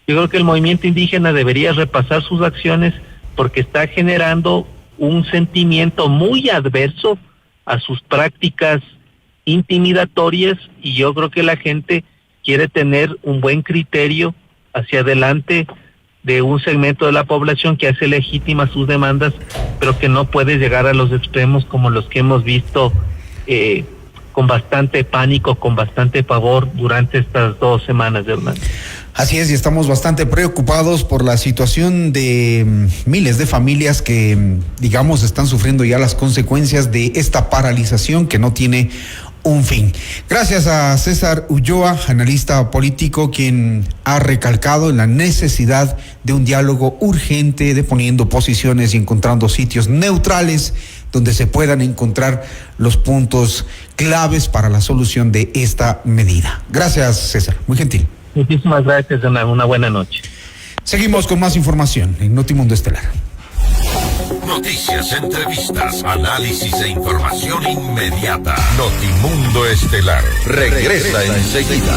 Yo creo que el movimiento indígena debería repasar sus acciones porque está generando un sentimiento muy adverso a sus prácticas intimidatorias, y yo creo que la gente quiere tener un buen criterio hacia adelante de un segmento de la población que hace legítimas sus demandas, pero que no puede llegar a los extremos como los que hemos visto con bastante pánico, con bastante pavor durante estas 2 semanas, Hernán. Así es, y estamos bastante preocupados por la situación de miles de familias que, digamos, están sufriendo ya las consecuencias de esta paralización que no tiene un fin. Gracias a César Ulloa, analista político, quien ha recalcado en la necesidad de un diálogo urgente, de poniendo posiciones y encontrando sitios neutrales donde se puedan encontrar los puntos claves para la solución de esta medida. Gracias, César, muy gentil. Muchísimas gracias, Hernán. Una buena noche. Seguimos con más información en Notimundo Estelar. Noticias, entrevistas, análisis e información inmediata. Notimundo Estelar regresa enseguida.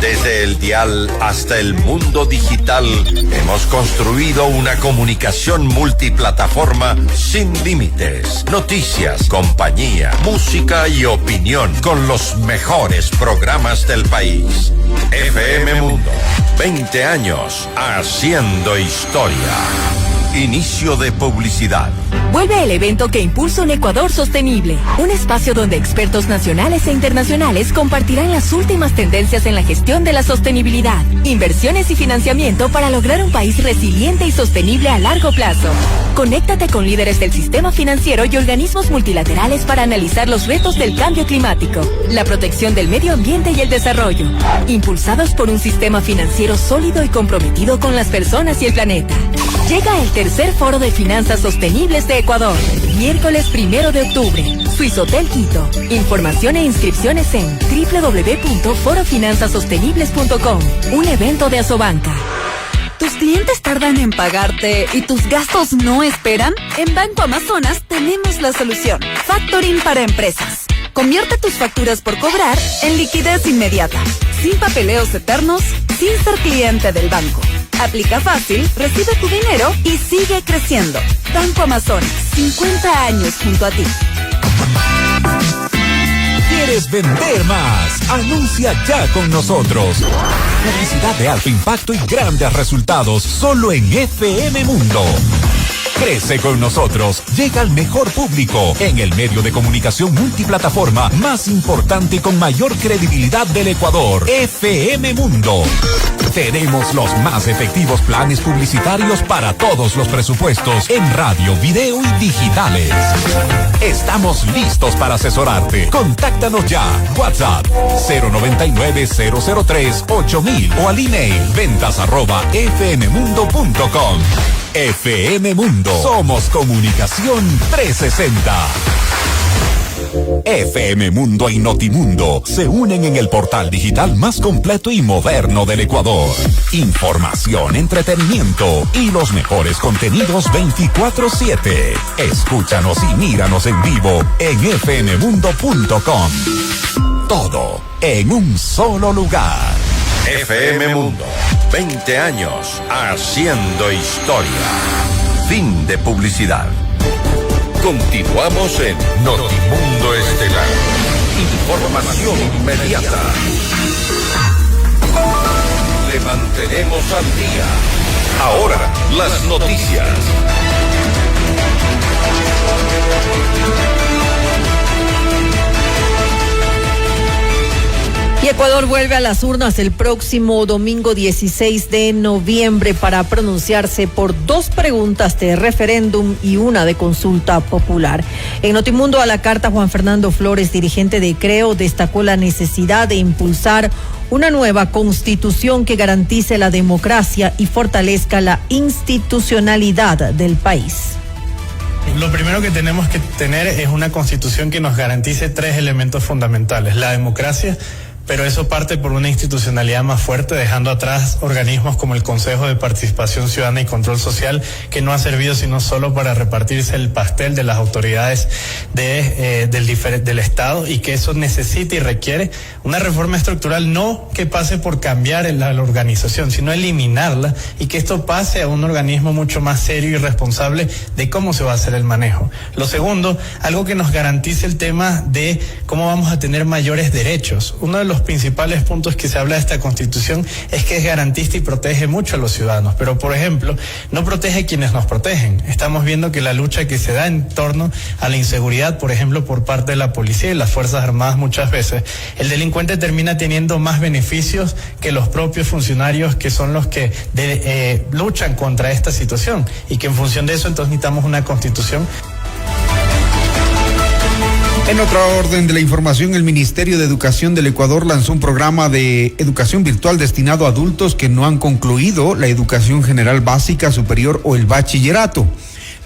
Desde el dial hasta el mundo digital, hemos construido una comunicación multiplataforma sin límites. Noticias, compañía, música y opinión con los mejores programas del país. FM Mundo, 20 años haciendo historia. Inicio de publicidad. Vuelve el evento que impulsa un Ecuador sostenible, un espacio donde expertos nacionales e internacionales compartirán las últimas tendencias en la gestión de la sostenibilidad, inversiones y financiamiento para lograr un país resiliente y sostenible a largo plazo. Conéctate con líderes del sistema financiero y organismos multilaterales para analizar los retos del cambio climático, la protección del medio ambiente y el desarrollo, impulsados por un sistema financiero sólido y comprometido con las personas y el planeta. Llega el tercer Foro de Finanzas Sostenibles de Ecuador, miércoles 1 de octubre, Suizotel Quito. Información e inscripciones en www.forofinanzasostenibles.com, un evento de Asobanca. ¿Tus clientes tardan en pagarte y tus gastos no esperan? En Banco Amazonas tenemos la solución. Factoring para empresas. Convierte tus facturas por cobrar en liquidez inmediata, sin papeleos eternos, sin ser cliente del banco. Aplica fácil, recibe tu dinero y sigue creciendo. Banco Amazonas, 50 años junto a ti. ¿Quieres vender más? Anuncia ya con nosotros. Publicidad de alto impacto y grandes resultados solo en FM Mundo. Crece con nosotros, llega al mejor público en el medio de comunicación multiplataforma más importante y con mayor credibilidad del Ecuador, FM Mundo. Tenemos los más efectivos planes publicitarios para todos los presupuestos en radio, video y digitales. Estamos listos para asesorarte. Contáctanos ya. WhatsApp 099-003-8000 o al email ventas@fmmundo.com. FM Mundo. Somos Comunicación 360. FM Mundo y Notimundo se unen en el portal digital más completo y moderno del Ecuador. Información, entretenimiento y los mejores contenidos 24/7. Escúchanos y míranos en vivo en fmmundo.com. Todo en un solo lugar. FM Mundo, 20 años haciendo historia. Fin de publicidad. Continuamos en Notimundo Estelar. Información inmediata. Le mantenemos al día. Ahora, las noticias. Y Ecuador vuelve a las urnas el próximo domingo 16 de noviembre para pronunciarse por 2 preguntas de referéndum y una de consulta popular. En Notimundo a la carta, Juan Fernando Flores, dirigente de CREO, destacó la necesidad de impulsar una nueva constitución que garantice la democracia y fortalezca la institucionalidad del país. Lo primero que tenemos que tener es una constitución que nos garantice 3 elementos fundamentales: la democracia, pero eso parte por una institucionalidad más fuerte, dejando atrás organismos como el Consejo de Participación Ciudadana y Control Social, que no ha servido sino solo para repartirse el pastel de las autoridades del Estado, y que eso necesita y requiere una reforma estructural, no que pase por cambiar la organización, sino eliminarla, y que esto pase a un organismo mucho más serio y responsable de cómo se va a hacer el manejo. Lo segundo, algo que nos garantice el tema de cómo vamos a tener mayores derechos. Uno de los principales puntos que se habla de esta Constitución es que es garantista y protege mucho a los ciudadanos, pero por ejemplo no protege a quienes nos protegen. Estamos viendo que la lucha que se da en torno a la inseguridad, por ejemplo por parte de la policía y las Fuerzas Armadas, muchas veces el delincuente termina teniendo más beneficios que los propios funcionarios, que son los que luchan contra esta situación, y que en función de eso entonces necesitamos una Constitución. En otra orden de la información, el Ministerio de Educación del Ecuador lanzó un programa de educación virtual destinado a adultos que no han concluido la educación general básica, superior o el bachillerato.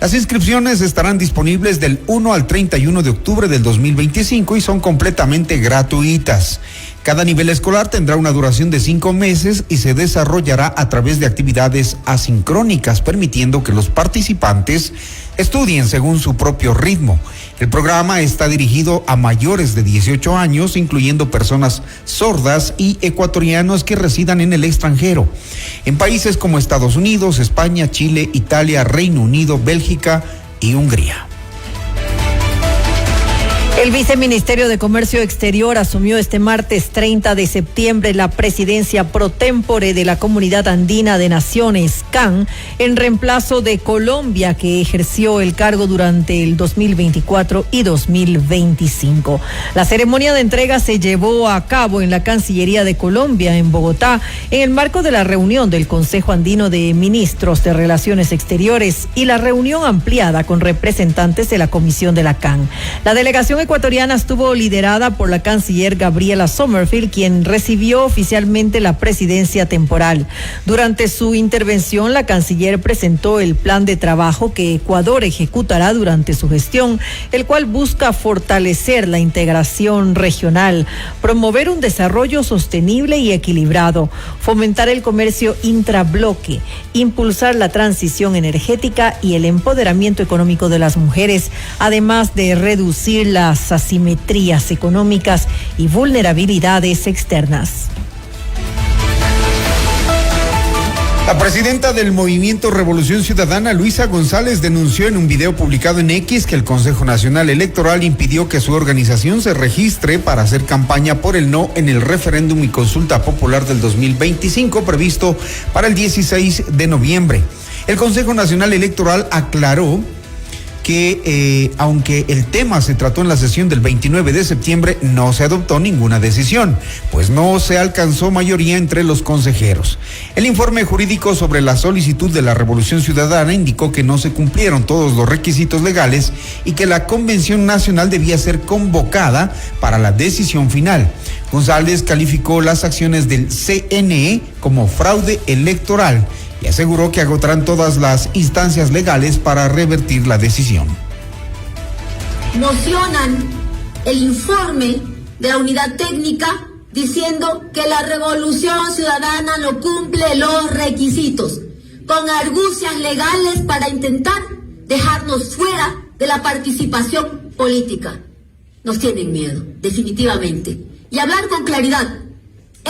Las inscripciones estarán disponibles del 1 al 31 de octubre del 2025 y son completamente gratuitas. Cada nivel escolar tendrá una duración de 5 meses y se desarrollará a través de actividades asincrónicas, permitiendo que los participantes estudien según su propio ritmo. El programa está dirigido a mayores de 18 años, incluyendo personas sordas y ecuatorianos que residan en el extranjero, en países como Estados Unidos, España, Chile, Italia, Reino Unido, Bélgica y Hungría. El viceministerio de Comercio Exterior asumió este martes 30 de septiembre la presidencia pro tempore de la Comunidad Andina de Naciones, CAN, en reemplazo de Colombia, que ejerció el cargo durante el 2024 y 2025. La ceremonia de entrega se llevó a cabo en la Cancillería de Colombia, en Bogotá, en el marco de la reunión del Consejo Andino de Ministros de Relaciones Exteriores y la reunión ampliada con representantes de la Comisión de la CAN. La delegación ecuatoriana estuvo liderada por la canciller Gabriela Sommerfield, quien recibió oficialmente la presidencia temporal. Durante su intervención, la canciller presentó el plan de trabajo que Ecuador ejecutará durante su gestión, el cual busca fortalecer la integración regional, promover un desarrollo sostenible y equilibrado, fomentar el comercio intrabloque, impulsar la transición energética y el empoderamiento económico de las mujeres, además de reducir las asimetrías económicas y vulnerabilidades externas. La presidenta del Movimiento Revolución Ciudadana, Luisa González, denunció en un video publicado en X que el Consejo Nacional Electoral impidió que su organización se registre para hacer campaña por el no en el referéndum y consulta popular del 2025 previsto para el 16 de noviembre. El Consejo Nacional Electoral aclaró que aunque el tema se trató en la sesión del 29 de septiembre, no se adoptó ninguna decisión, pues no se alcanzó mayoría entre los consejeros. El informe jurídico sobre la solicitud de la Revolución Ciudadana indicó que no se cumplieron todos los requisitos legales y que la Convención Nacional debía ser convocada para la decisión final. González calificó las acciones del CNE como fraude electoral y aseguró que agotarán todas las instancias legales para revertir la decisión. Mocionan el informe de la unidad técnica diciendo que la Revolución Ciudadana no cumple los requisitos, con argucias legales para intentar dejarnos fuera de la participación política. Nos tienen miedo, definitivamente. Y hablar con claridad,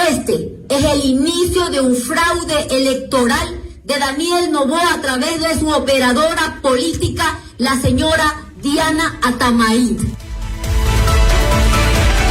este es el inicio de un fraude electoral de Daniel Noboa a través de su operadora política, la señora Diana Atamaín.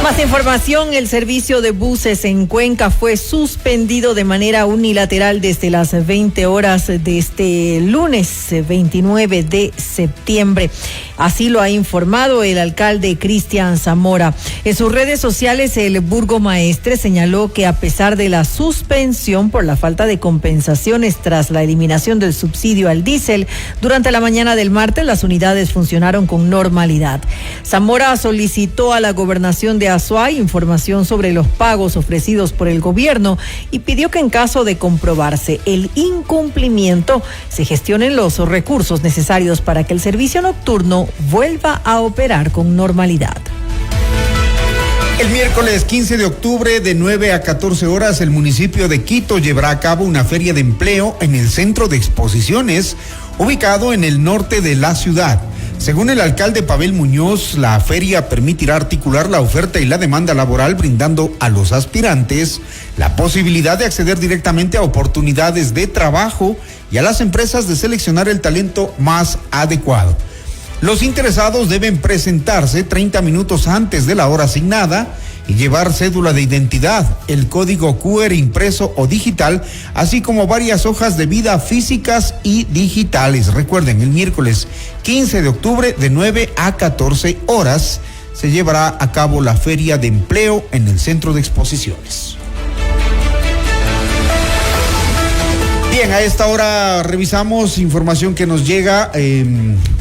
Más información, el servicio de buses en Cuenca fue suspendido de manera unilateral desde las 20 horas de este lunes 29 de septiembre. Así lo ha informado el alcalde Cristian Zamora. En sus redes sociales, el burgomaestre señaló que a pesar de la suspensión por la falta de compensaciones tras la eliminación del subsidio al diésel, durante la mañana del martes las unidades funcionaron con normalidad. Zamora solicitó a la gobernación de Azuay información sobre los pagos ofrecidos por el gobierno y pidió que en caso de comprobarse el incumplimiento se gestionen los recursos necesarios para que el servicio nocturno vuelva a operar con normalidad. El miércoles 15 de octubre de 9 a 14 horas el municipio de Quito llevará a cabo una feria de empleo en el centro de exposiciones ubicado en el norte de la ciudad. Según el alcalde Pavel Muñoz, la feria permitirá articular la oferta y la demanda laboral, brindando a los aspirantes la posibilidad de acceder directamente a oportunidades de trabajo y a las empresas de seleccionar el talento más adecuado. Los interesados deben presentarse 30 minutos antes de la hora asignada y llevar cédula de identidad, el código QR impreso o digital, así como varias hojas de vida físicas y digitales. Recuerden, el miércoles 15 de octubre de 9 a 14 horas se llevará a cabo la feria de empleo en el centro de exposiciones. Bien, a esta hora revisamos información que nos llega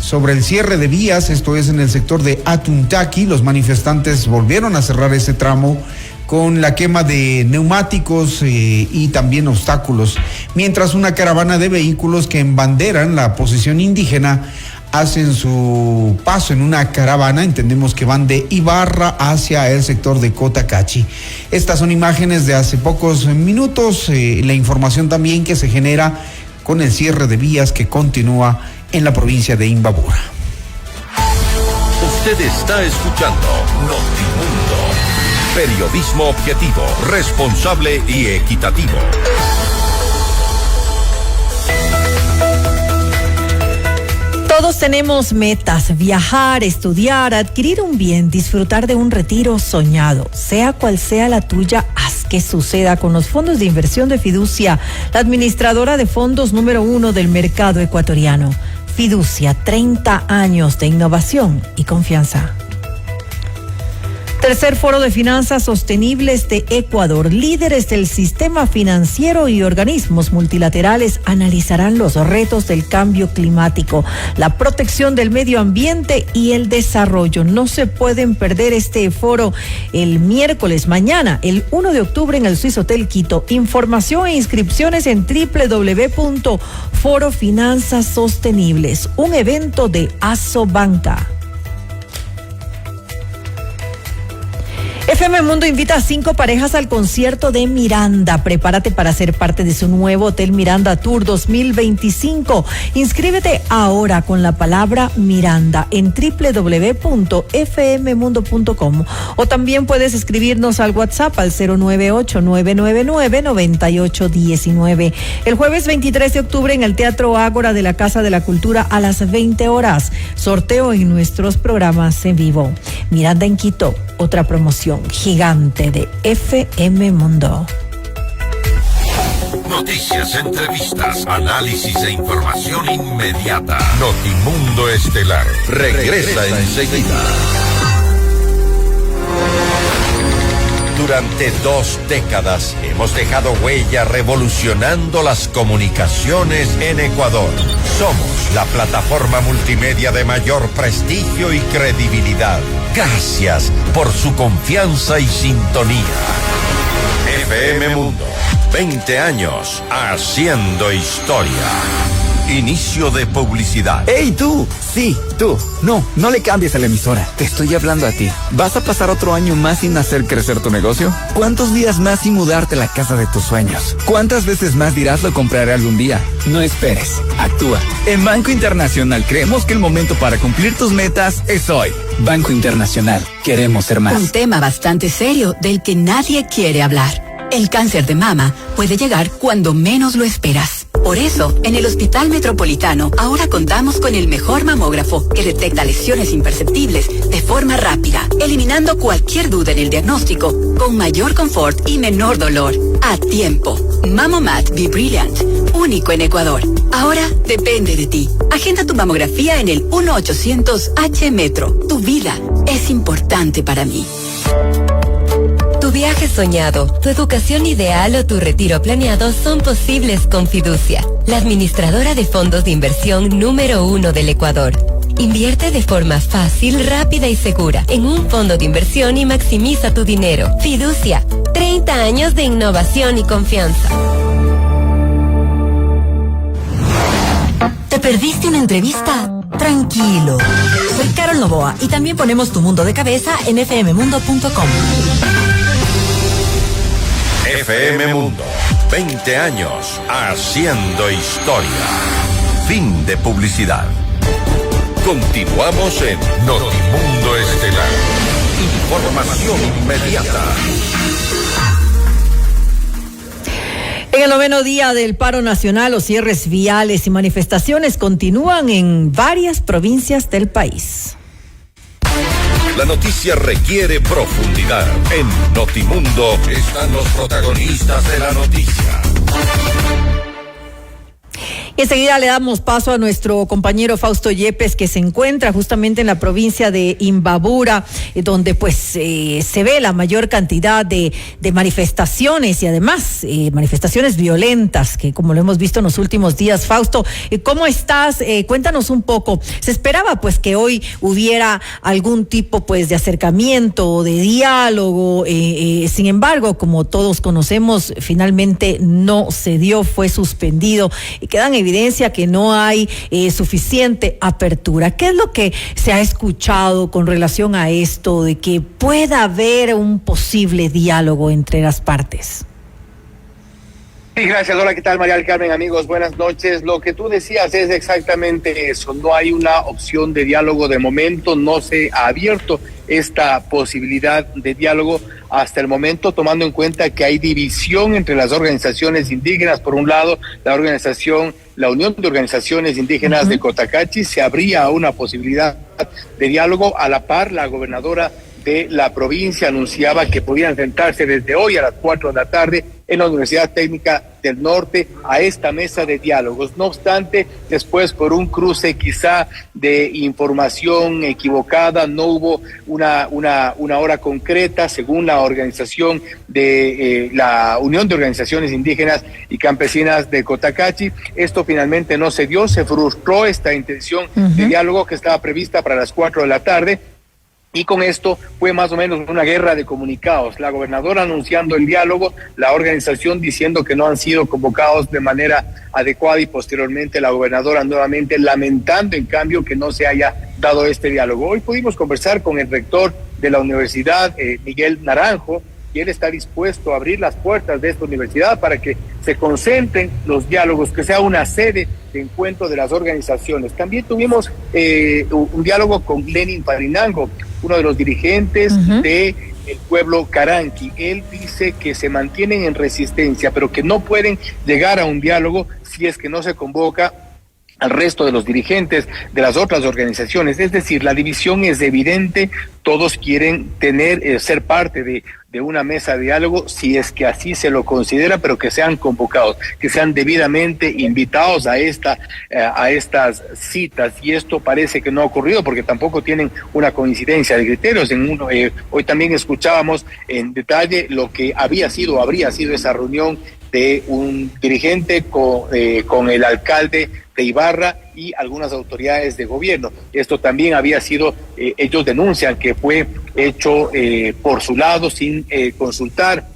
sobre el cierre de vías, esto es en el sector de Atuntaqui. Los manifestantes volvieron a cerrar ese tramo con la quema de neumáticos y también obstáculos, mientras una caravana de vehículos que embanderan la posición indígena hacen su paso en una caravana. Entendemos que van de Ibarra hacia el sector de Cotacachi. Estas son imágenes de hace pocos minutos, la información también que se genera con el cierre de vías que continúa en la provincia de Imbabura. Usted está escuchando Notimundo, periodismo objetivo, responsable y equitativo. Todos tenemos metas: viajar, estudiar, adquirir un bien, disfrutar de un retiro soñado. Sea cual sea la tuya, haz que suceda con los fondos de inversión de Fiducia, la administradora de fondos número 1 del mercado ecuatoriano. Fiducia, 30 años de innovación y confianza. Tercer Foro de Finanzas Sostenibles de Ecuador. Líderes del sistema financiero y organismos multilaterales analizarán los retos del cambio climático, la protección del medio ambiente y el desarrollo. No se pueden perder este foro el miércoles, mañana, el 1 de octubre en el Swiss Hotel Quito. Información e inscripciones en www.forofinanzas sostenibles, un evento de Asobanca. FM Mundo invita a 5 parejas al concierto de Miranda. Prepárate para ser parte de su nuevo Hotel Miranda Tour 2025. Inscríbete ahora con la palabra Miranda en www.fmmundo.com o también puedes escribirnos al WhatsApp al 098-999-9819. El jueves 23 de octubre en el Teatro Ágora de la Casa de la Cultura a las 20 horas. Sorteo en nuestros programas en vivo. Miranda en Quito, otra promoción gigante de FM Mundo. Noticias, entrevistas, análisis e información inmediata. Notimundo Estelar regresa enseguida. Durante 2 décadas hemos dejado huella revolucionando las comunicaciones en Ecuador. Somos la plataforma multimedia de mayor prestigio y credibilidad. Gracias por su confianza y sintonía. FM Mundo, 20 años haciendo historia. Inicio de publicidad. ¡Ey, tú! Sí, tú. No le cambies a la emisora. Te estoy hablando a ti. ¿Vas a pasar otro año más sin hacer crecer tu negocio? ¿Cuántos días más sin mudarte a la casa de tus sueños? ¿Cuántas veces más dirás lo compraré algún día? No esperes. Actúa. En Banco Internacional creemos que el momento para cumplir tus metas es hoy. Banco Internacional. Queremos ser más. Un tema bastante serio del que nadie quiere hablar. El cáncer de mama puede llegar cuando menos lo esperas. Por eso, en el Hospital Metropolitano, ahora contamos con el mejor mamógrafo que detecta lesiones imperceptibles de forma rápida, eliminando cualquier duda en el diagnóstico, con mayor confort y menor dolor. A tiempo. Mamomat Be Brilliant, único en Ecuador. Ahora depende de ti. Agenda tu mamografía en el 1-800-H-Metro. Tu vida es importante para mí. Tu viaje soñado, tu educación ideal o tu retiro planeado son posibles con Fiducia, la administradora de fondos de inversión número 1 del Ecuador. Invierte de forma fácil, rápida y segura en un fondo de inversión y maximiza tu dinero. Fiducia, 30 años de innovación y confianza. ¿Te perdiste una entrevista? Tranquilo. Soy Carol Novoa y también ponemos tu mundo de cabeza en fmmundo.com. FM Mundo, 20 años haciendo historia. Fin de publicidad. Continuamos en Notimundo Estelar. Información inmediata. En el 9º día del paro nacional, los cierres viales y manifestaciones continúan en varias provincias del país. La noticia requiere profundidad. En Notimundo están los protagonistas de la noticia. Enseguida le damos paso a nuestro compañero Fausto Yepes, que se encuentra justamente en la provincia de Imbabura, donde pues se ve la mayor cantidad de manifestaciones y además manifestaciones violentas, que como lo hemos visto en los últimos días. Fausto, ¿cómo estás? Cuéntanos un poco. Se esperaba pues que hoy hubiera algún tipo pues de acercamiento, de diálogo, sin embargo, como todos conocemos, finalmente no se dio, fue suspendido y quedan evidencia que no hay suficiente apertura. ¿Qué es lo que se ha escuchado con relación a esto de que pueda haber un posible diálogo entre las partes? Sí, gracias. Hola, ¿qué tal, María del Carmen? Amigos, buenas noches. Lo que tú decías es exactamente eso. No hay una opción de diálogo de momento, no se ha abierto esta posibilidad de diálogo hasta el momento, tomando en cuenta que hay división entre las organizaciones indígenas. Por un lado, la Unión de Organizaciones Indígenas de Cotacachi, se abría una posibilidad de diálogo. A la par, la gobernadora de la provincia anunciaba que podían sentarse desde hoy a las 4 de la tarde en la Universidad Técnica del Norte a esta mesa de diálogos. No obstante, después por un cruce quizá de información equivocada, no hubo una hora concreta, según la organización de la Unión de Organizaciones Indígenas y Campesinas de Cotacachi. Esto finalmente no se dio, se frustró esta intención de diálogo que estaba prevista para las 4 de la tarde. Y con esto fue más o menos una guerra de comunicados. La gobernadora anunciando el diálogo, la organización diciendo que no han sido convocados de manera adecuada y posteriormente la gobernadora nuevamente lamentando en cambio que no se haya dado este diálogo. Hoy pudimos conversar con el rector de la universidad, Miguel Naranjo, y él está dispuesto a abrir las puertas de esta universidad para que se concentren los diálogos, que sea una sede de encuentro de las organizaciones. También tuvimos un diálogo con Lenin Parinango, uno de los dirigentes del pueblo Caranqui. Él dice que se mantienen en resistencia, pero que no pueden llegar a un diálogo si es que no se convoca al resto de los dirigentes de las otras organizaciones. Es decir, la división es evidente, todos quieren ser parte de una mesa de diálogo, si es que así se lo considera, pero que sean convocados, que sean debidamente invitados a estas citas, y esto parece que no ha ocurrido porque tampoco tienen una coincidencia de criterios. Hoy también escuchábamos en detalle lo que habría sido esa reunión de un dirigente con el alcalde de Ibarra y algunas autoridades de gobierno. Esto también había sido, ellos denuncian que fue hecho por su lado sin consultar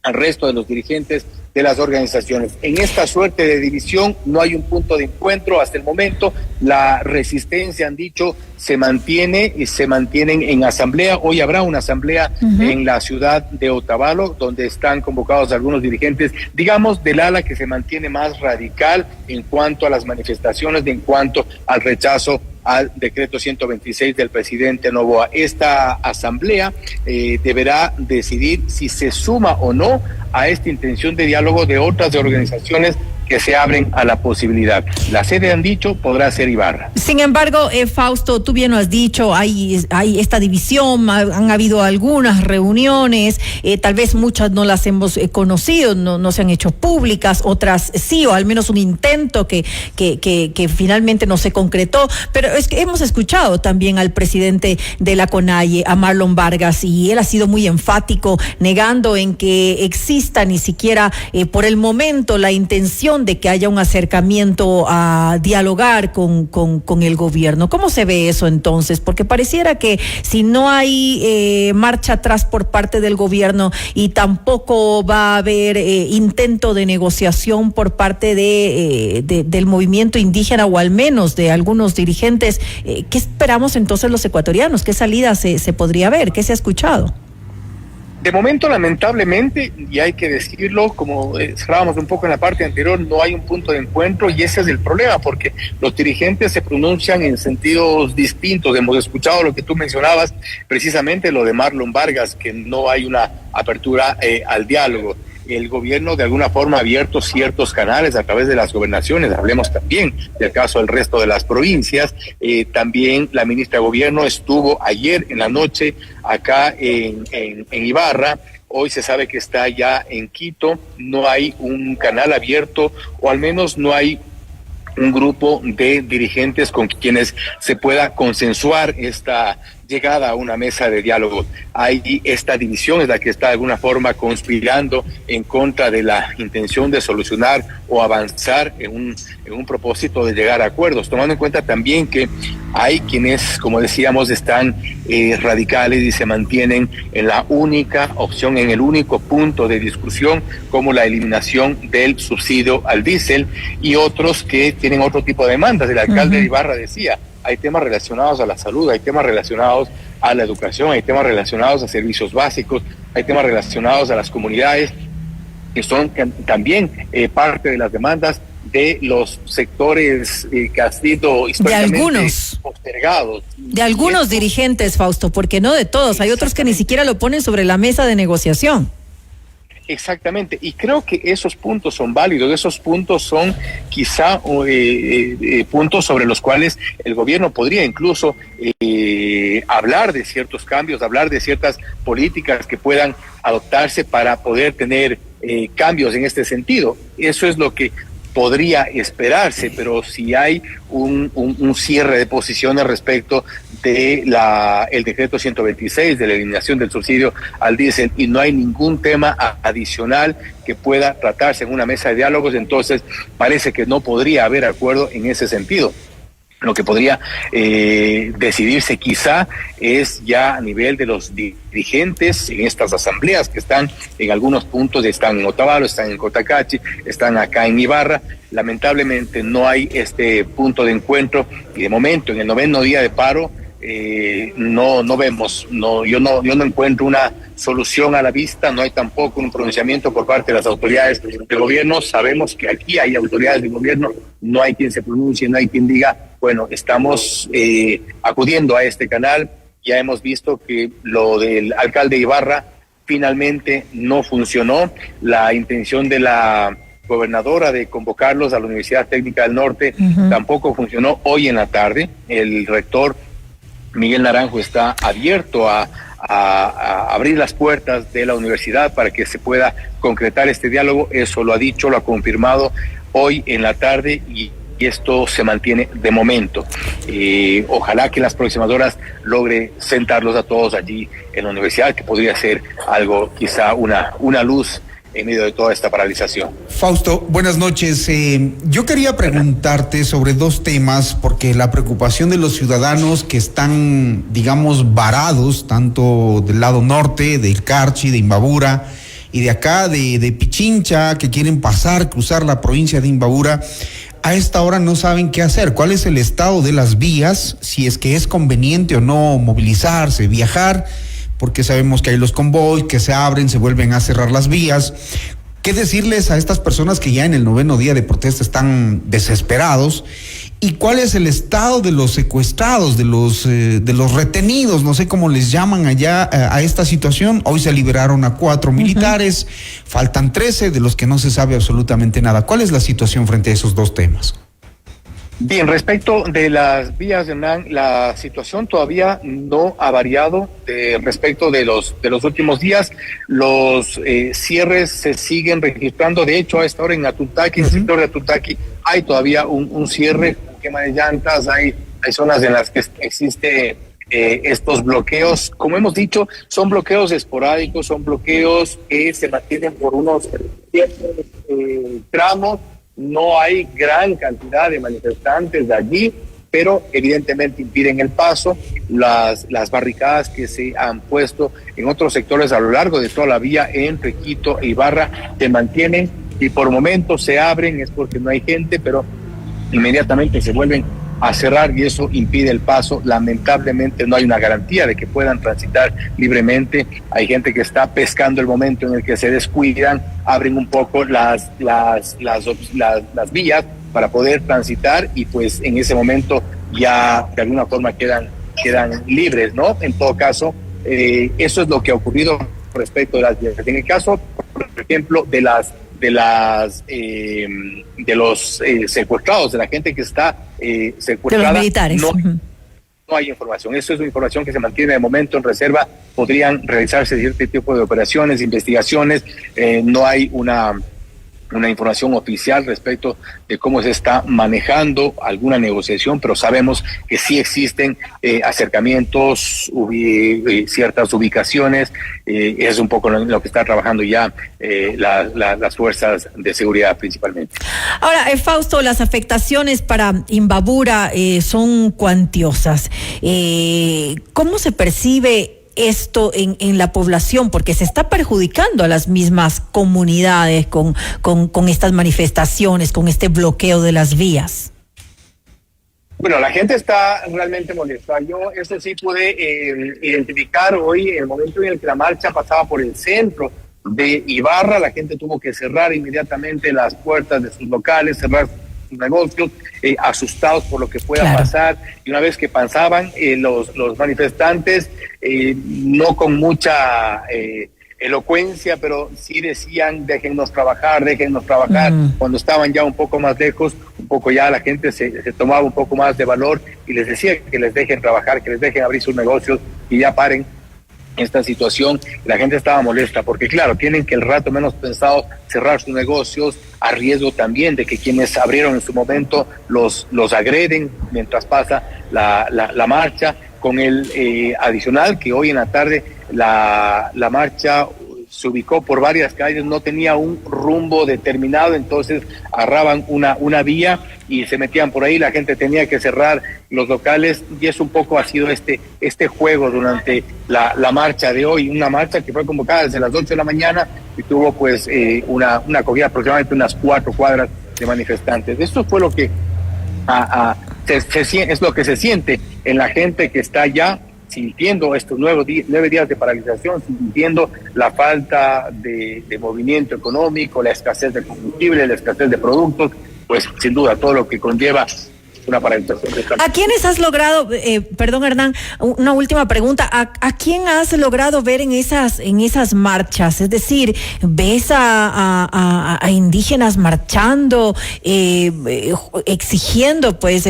al resto de los dirigentes de las organizaciones. En esta suerte de división no hay un punto de encuentro hasta el momento. La resistencia, han dicho, se mantiene y se mantienen en asamblea. Hoy habrá una asamblea en la ciudad de Otavalo, donde están convocados algunos dirigentes, digamos, del ala que se mantiene más radical en cuanto a las manifestaciones, en cuanto al rechazo al decreto 126 del presidente Noboa. Esta asamblea deberá decidir si se suma o no a esta intención de diálogo de otras organizaciones que se abren a la posibilidad. La sede, han dicho, podrá ser Ibarra. Sin embargo, Fausto, tú bien lo has dicho, hay esta división, han habido algunas reuniones, tal vez muchas no las hemos conocido, no se han hecho públicas, otras sí, o al menos un intento que finalmente no se concretó, pero es que hemos escuchado también al presidente de la CONAIE, a Marlon Vargas, y él ha sido muy enfático, negando en que exista ni siquiera por el momento la intención de que haya un acercamiento a dialogar con el gobierno. ¿Cómo se ve eso entonces? Porque pareciera que si no hay marcha atrás por parte del gobierno y tampoco va a haber intento de negociación por parte del movimiento indígena, o al menos de algunos dirigentes, ¿qué esperamos entonces los ecuatorianos? ¿Qué salida se podría ver? ¿Qué se ha escuchado? De momento, lamentablemente, y hay que decirlo, como cerrábamos un poco en la parte anterior, no hay un punto de encuentro, y ese es el problema, porque los dirigentes se pronuncian en sentidos distintos. Hemos escuchado lo que tú mencionabas, precisamente lo de Marlon Vargas, que no hay una apertura al diálogo. El gobierno de alguna forma ha abierto ciertos canales a través de las gobernaciones. Hablemos también del caso del resto de las provincias. También la ministra de Gobierno estuvo ayer en la noche acá en Ibarra. Hoy se sabe que está ya en Quito. No hay un canal abierto, o al menos no hay un grupo de dirigentes con quienes se pueda consensuar esta llegada a una mesa de diálogo. Hay esta división, es la que está de alguna forma conspirando en contra de la intención de solucionar o avanzar en un propósito de llegar a acuerdos, tomando en cuenta también que hay quienes, como decíamos, están radicales y se mantienen en la única opción, en el único punto de discusión, como la eliminación del subsidio al diésel, y otros que tienen otro tipo de demandas. El alcalde de Ibarra decía, hay temas relacionados a la salud, hay temas relacionados a la educación, hay temas relacionados a servicios básicos, hay temas relacionados a las comunidades, que son también parte de las demandas de los sectores que han sido históricamente postergados. De algunos dirigentes, Fausto, porque no de todos, hay otros que ni siquiera lo ponen sobre la mesa de negociación. Exactamente, y creo que esos puntos son válidos, esos puntos son quizá puntos sobre los cuales el gobierno podría incluso hablar de ciertos cambios, hablar de ciertas políticas que puedan adoptarse para poder tener cambios en este sentido. Eso es lo que podría esperarse, pero si hay un cierre de posiciones respecto de el decreto 126 de la eliminación del subsidio al diésel, y no hay ningún tema adicional que pueda tratarse en una mesa de diálogos, entonces parece que no podría haber acuerdo en ese sentido. Lo que podría decidirse quizá es ya a nivel de los dirigentes en estas asambleas que están en algunos puntos, están en Otavalo, están en Cotacachi, están acá en Ibarra. Lamentablemente no hay este punto de encuentro, y de momento en el 9º día de paro no vemos, yo no encuentro una solución a la vista. No hay tampoco un pronunciamiento por parte de las autoridades del gobierno. Sabemos que aquí hay autoridades del gobierno, no hay quien se pronuncie, no hay quien diga, bueno, estamos acudiendo a este canal. Ya hemos visto que lo del alcalde Ibarra finalmente no funcionó. La intención de la gobernadora de convocarlos a la Universidad Técnica del Norte tampoco funcionó hoy en la tarde. El rector Miguel Naranjo está abierto a abrir las puertas de la universidad para que se pueda concretar este diálogo. Eso lo ha dicho, lo ha confirmado hoy en la tarde, y esto se mantiene de momento. Ojalá que en las próximas horas logre sentarlos a todos allí en la universidad, que podría ser algo, quizá una luz en medio de toda esta paralización. Fausto, buenas noches. Yo quería preguntarte sobre dos temas, porque la preocupación de los ciudadanos que están, digamos, varados, tanto del lado norte, del Carchi, de Imbabura, y de acá, de Pichincha, que quieren cruzar la provincia de Imbabura, a esta hora no saben qué hacer. ¿Cuál es el estado de las vías? Si es que es conveniente o no movilizarse, viajar, porque sabemos que hay los convoys que se abren, se vuelven a cerrar las vías. ¿Qué decirles a estas personas que ya en el 9º día de protesta están desesperados? ¿Y cuál es el estado de los secuestrados, de los retenidos? No sé cómo les llaman allá a esta situación. Hoy se liberaron a 4 militares, faltan 13 de los que no se sabe absolutamente nada. ¿Cuál es la situación frente a esos dos temas? Bien, respecto de las vías, Hernán, la situación todavía no ha variado respecto de los últimos días. Los cierres se siguen registrando. De hecho, a esta hora en Atutaki, en el sector de Atutaki, hay todavía un cierre, quema de llantas, hay zonas en las que existe estos bloqueos. Como hemos dicho, son bloqueos esporádicos, son bloqueos que se mantienen por unos ciertos tramos. No hay gran cantidad de manifestantes de allí, pero evidentemente impiden el paso. Las barricadas que se han puesto en otros sectores a lo largo de toda la vía entre Quito e Ibarra se mantienen, y por momentos se abren, es porque no hay gente, pero inmediatamente se vuelven a cerrar y eso impide el paso. Lamentablemente no hay una garantía de que puedan transitar libremente. Hay gente que está pescando el momento en el que se descuidan, abren un poco las vías para poder transitar, y pues en ese momento ya de alguna forma quedan libres, ¿no? En todo caso, eso es lo que ha ocurrido respecto de las vías. En el caso, por ejemplo, de los secuestrados, de la gente que está secuestrada, de los militares. No hay información. Eso es una información que se mantiene de momento en reserva. Podrían realizarse cierto tipo de operaciones, investigaciones. No hay una información oficial respecto de cómo se está manejando alguna negociación, pero sabemos que sí existen acercamientos, ciertas ubicaciones. Es un poco lo que está trabajando ya las fuerzas de seguridad principalmente. Ahora, Fausto, las afectaciones para Imbabura son cuantiosas. ¿Cómo se percibe esto en la población? Porque se está perjudicando a las mismas comunidades con estas manifestaciones, con este bloqueo de las vías. Bueno, la gente está realmente molesta. Yo eso sí pude identificar hoy, el momento en el que la marcha pasaba por el centro de Ibarra. La gente tuvo que cerrar inmediatamente las puertas de sus locales, cerrar sus negocios, asustados por lo que pueda pasar. Y una vez que pasaban, los manifestantes, no con mucha elocuencia, pero sí decían, déjennos trabajar. Cuando estaban ya un poco más lejos, un poco ya la gente se tomaba un poco más de valor y les decía que les dejen trabajar, que les dejen abrir sus negocios y ya paren esta situación. La gente estaba molesta porque, claro, tienen que el rato menos pensado cerrar sus negocios, a riesgo también de que quienes abrieron en su momento los agreden mientras pasa la marcha, con el adicional que hoy en la tarde la marcha se ubicó por varias calles, no tenía un rumbo determinado, entonces agarraban una vía y se metían por ahí. La gente tenía que cerrar los locales, y es un poco ha sido este juego durante la marcha de hoy, una marcha que fue convocada desde las 8 de la mañana y tuvo pues una acogida aproximadamente unas 4 cuadras de manifestantes. Esto fue lo que es lo que se siente en la gente que está ya sintiendo estos 9 días de paralización, sintiendo la falta de movimiento económico, la escasez de combustible, la escasez de productos, pues sin duda todo lo que conlleva una paralización. ¿A quiénes has logrado, perdón Hernán, una última pregunta, ¿a quién has logrado ver en esas marchas? Es decir, ¿ves a indígenas marchando, exigiendo pues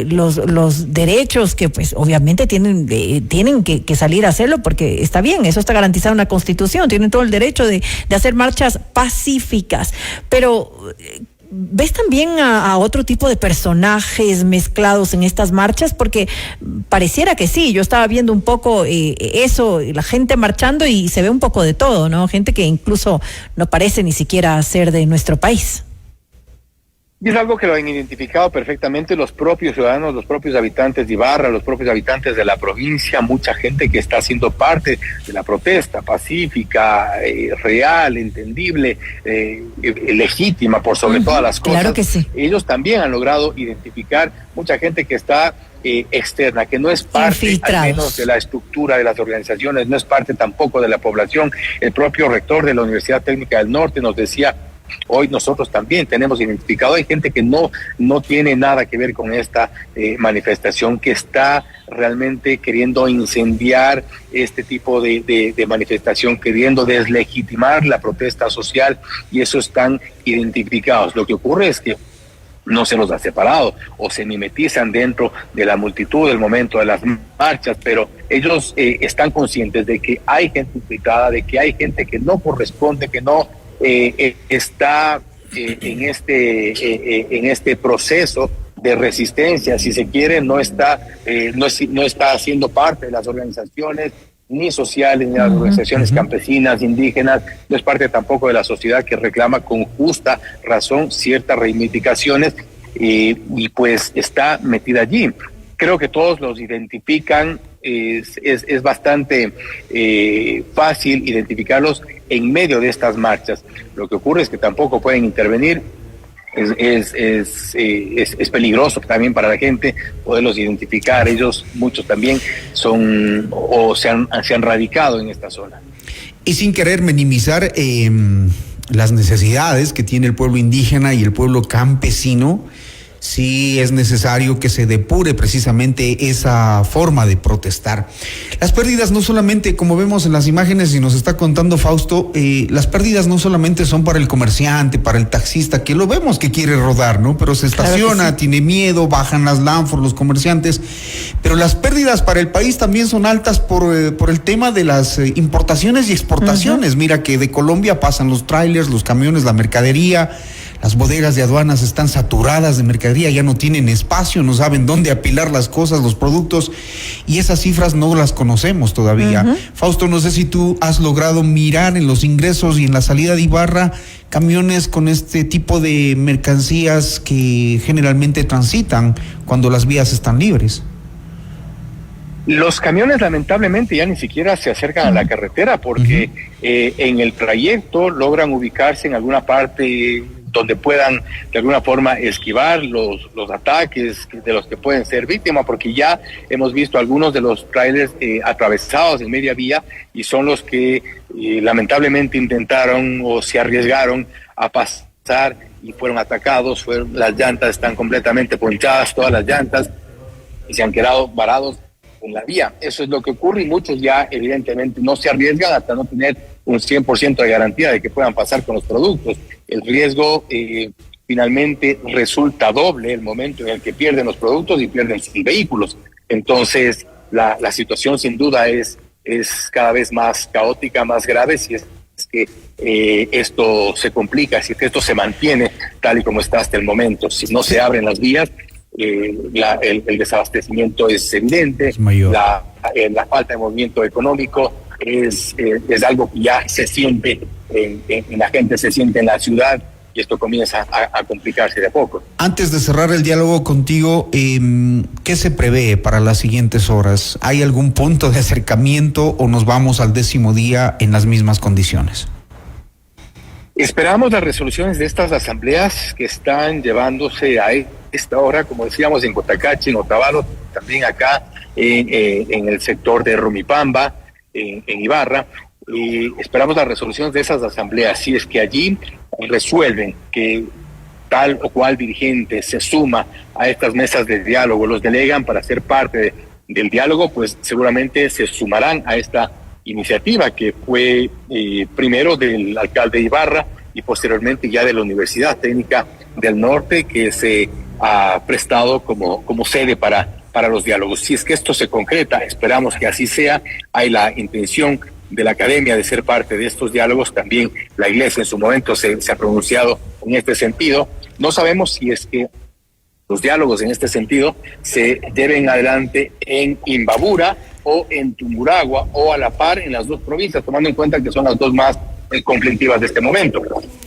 los derechos que pues obviamente tienen que salir a hacerlo, porque está bien, eso está garantizado en la Constitución, tienen todo el derecho de hacer marchas pacíficas, pero ¿ves también a otro tipo de personajes mezclados en estas marchas? Porque pareciera que sí, yo estaba viendo un poco eso, la gente marchando, y se ve un poco de todo, ¿no? Gente que incluso no parece ni siquiera ser de nuestro país. Y es algo que lo han identificado perfectamente los propios ciudadanos, los propios habitantes de Ibarra, los propios habitantes de la provincia, mucha gente que está siendo parte de la protesta pacífica, real, entendible, legítima por sobre todas las cosas. Claro que sí. Ellos también han logrado identificar mucha gente que está externa, que no es parte al menos de la estructura de las organizaciones, no es parte tampoco de la población. El propio rector de la Universidad Técnica del Norte nos decía: hoy nosotros también tenemos identificado, hay gente que no tiene nada que ver con esta manifestación, que está realmente queriendo incendiar este tipo de manifestación, queriendo deslegitimar la protesta social, y eso están identificados. Lo que ocurre es que no se los ha separado o se mimetizan dentro de la multitud del momento de las marchas, pero ellos están conscientes de que hay gente infiltrada, de que hay gente que no corresponde, que no está en este proceso de resistencia, si se quiere, no está haciendo parte de las organizaciones ni sociales, ni las organizaciones campesinas, indígenas, no es parte tampoco de la sociedad que reclama con justa razón ciertas reivindicaciones, y pues está metida allí. Creo que todos los identifican, es bastante fácil identificarlos en medio de estas marchas. Lo que ocurre es que tampoco pueden intervenir. Es peligroso también para la gente poderlos identificar. Ellos, muchos también son o se han radicado en esta zona. Y sin querer minimizar las necesidades que tiene el pueblo indígena y el pueblo campesino, sí es necesario que se depure precisamente esa forma de protestar. Las pérdidas no solamente, como vemos en las imágenes y nos está contando Fausto, las pérdidas no solamente son para el comerciante, para el taxista, que lo vemos que quiere rodar, ¿no? Pero se estaciona, claro, tiene miedo, bajan las Lanford, los comerciantes, pero las pérdidas para el país también son altas por el tema de las importaciones y exportaciones. Mira que de Colombia pasan los trailers, los camiones, la mercadería. Las bodegas de aduanas están saturadas de mercadería, ya no tienen espacio, no saben dónde apilar las cosas, los productos, y esas cifras no las conocemos todavía. Fausto, no sé si tú has logrado mirar en los ingresos y en la salida de Ibarra camiones con este tipo de mercancías que generalmente transitan cuando las vías están libres. Los camiones lamentablemente ya ni siquiera se acercan a la carretera porque en el trayecto logran ubicarse en alguna parte donde puedan de alguna forma esquivar los ataques de los que pueden ser víctimas, porque ya hemos visto algunos de los trailers atravesados en media vía, y son los que lamentablemente intentaron o se arriesgaron a pasar y fueron atacados. Las llantas están completamente ponchadas, todas las llantas, y se han quedado varados en la vía. Eso es lo que ocurre, y muchos ya evidentemente no se arriesgan hasta no tener un 100% de garantía de que puedan pasar con los productos. El riesgo finalmente resulta doble el momento en el que pierden los productos y pierden sus vehículos. Entonces la situación sin duda es cada vez más caótica, más grave, si es que esto se complica, si es que esto se mantiene tal y como está hasta el momento. Si no se abren las vías, el desabastecimiento es evidente, la falta de movimiento económico es algo que ya se siente en la gente, se siente en la ciudad, y esto comienza a complicarse de a poco. Antes de cerrar el diálogo contigo, ¿qué se prevé para las siguientes horas? ¿Hay algún punto de acercamiento o nos vamos al 10º día en las mismas condiciones? Esperamos las resoluciones de estas asambleas que están llevándose a esta hora, como decíamos, en Cotacachi, en Otavalo, también acá en el sector de Rumipamba, en Ibarra. Y esperamos las resoluciones de esas asambleas. Si es que allí resuelven que tal o cual dirigente se suma a estas mesas de diálogo, los delegan para ser parte del diálogo, pues seguramente se sumarán a esta iniciativa que fue primero del alcalde de Ibarra y posteriormente ya de la Universidad Técnica del Norte, que se ha prestado como sede para los diálogos. Si es que esto se concreta, esperamos que así sea. Hay la intención de la academia de ser parte de estos diálogos. También la Iglesia en su momento se ha pronunciado en este sentido. No sabemos si es que los diálogos en este sentido se lleven adelante en Imbabura o en Tungurahua, o a la par en las dos provincias, tomando en cuenta que son las dos más conflictivas de este momento,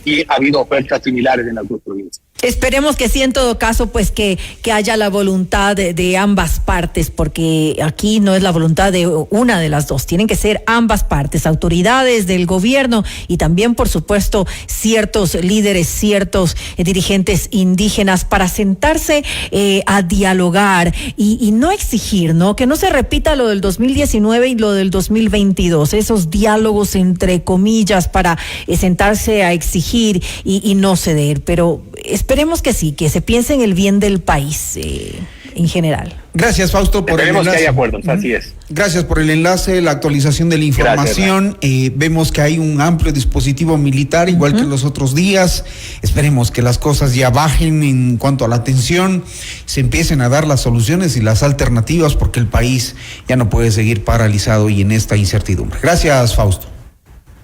y ha habido ofertas similares en las dos provincias. Esperemos que sí, en todo caso, pues que haya la voluntad de ambas partes, porque aquí no es la voluntad de una de las dos, tienen que ser ambas partes, autoridades del gobierno y también, por supuesto, ciertos líderes, ciertos dirigentes indígenas para sentarse a dialogar y no exigir, ¿no? Que no se repita lo del 2019 y lo del 2022, esos diálogos entre comillas para sentarse a exigir y no ceder, pero esperemos que sí, que se piense en el bien del país en general. Gracias, Fausto, por el enlace. Que haya acuerdos, así es. Gracias por el enlace, la actualización de la información. Vemos que hay un amplio dispositivo militar, igual que los otros días. Esperemos que las cosas ya bajen en cuanto a la tensión, se empiecen a dar las soluciones y las alternativas, porque el país ya no puede seguir paralizado y en esta incertidumbre. Gracias, Fausto.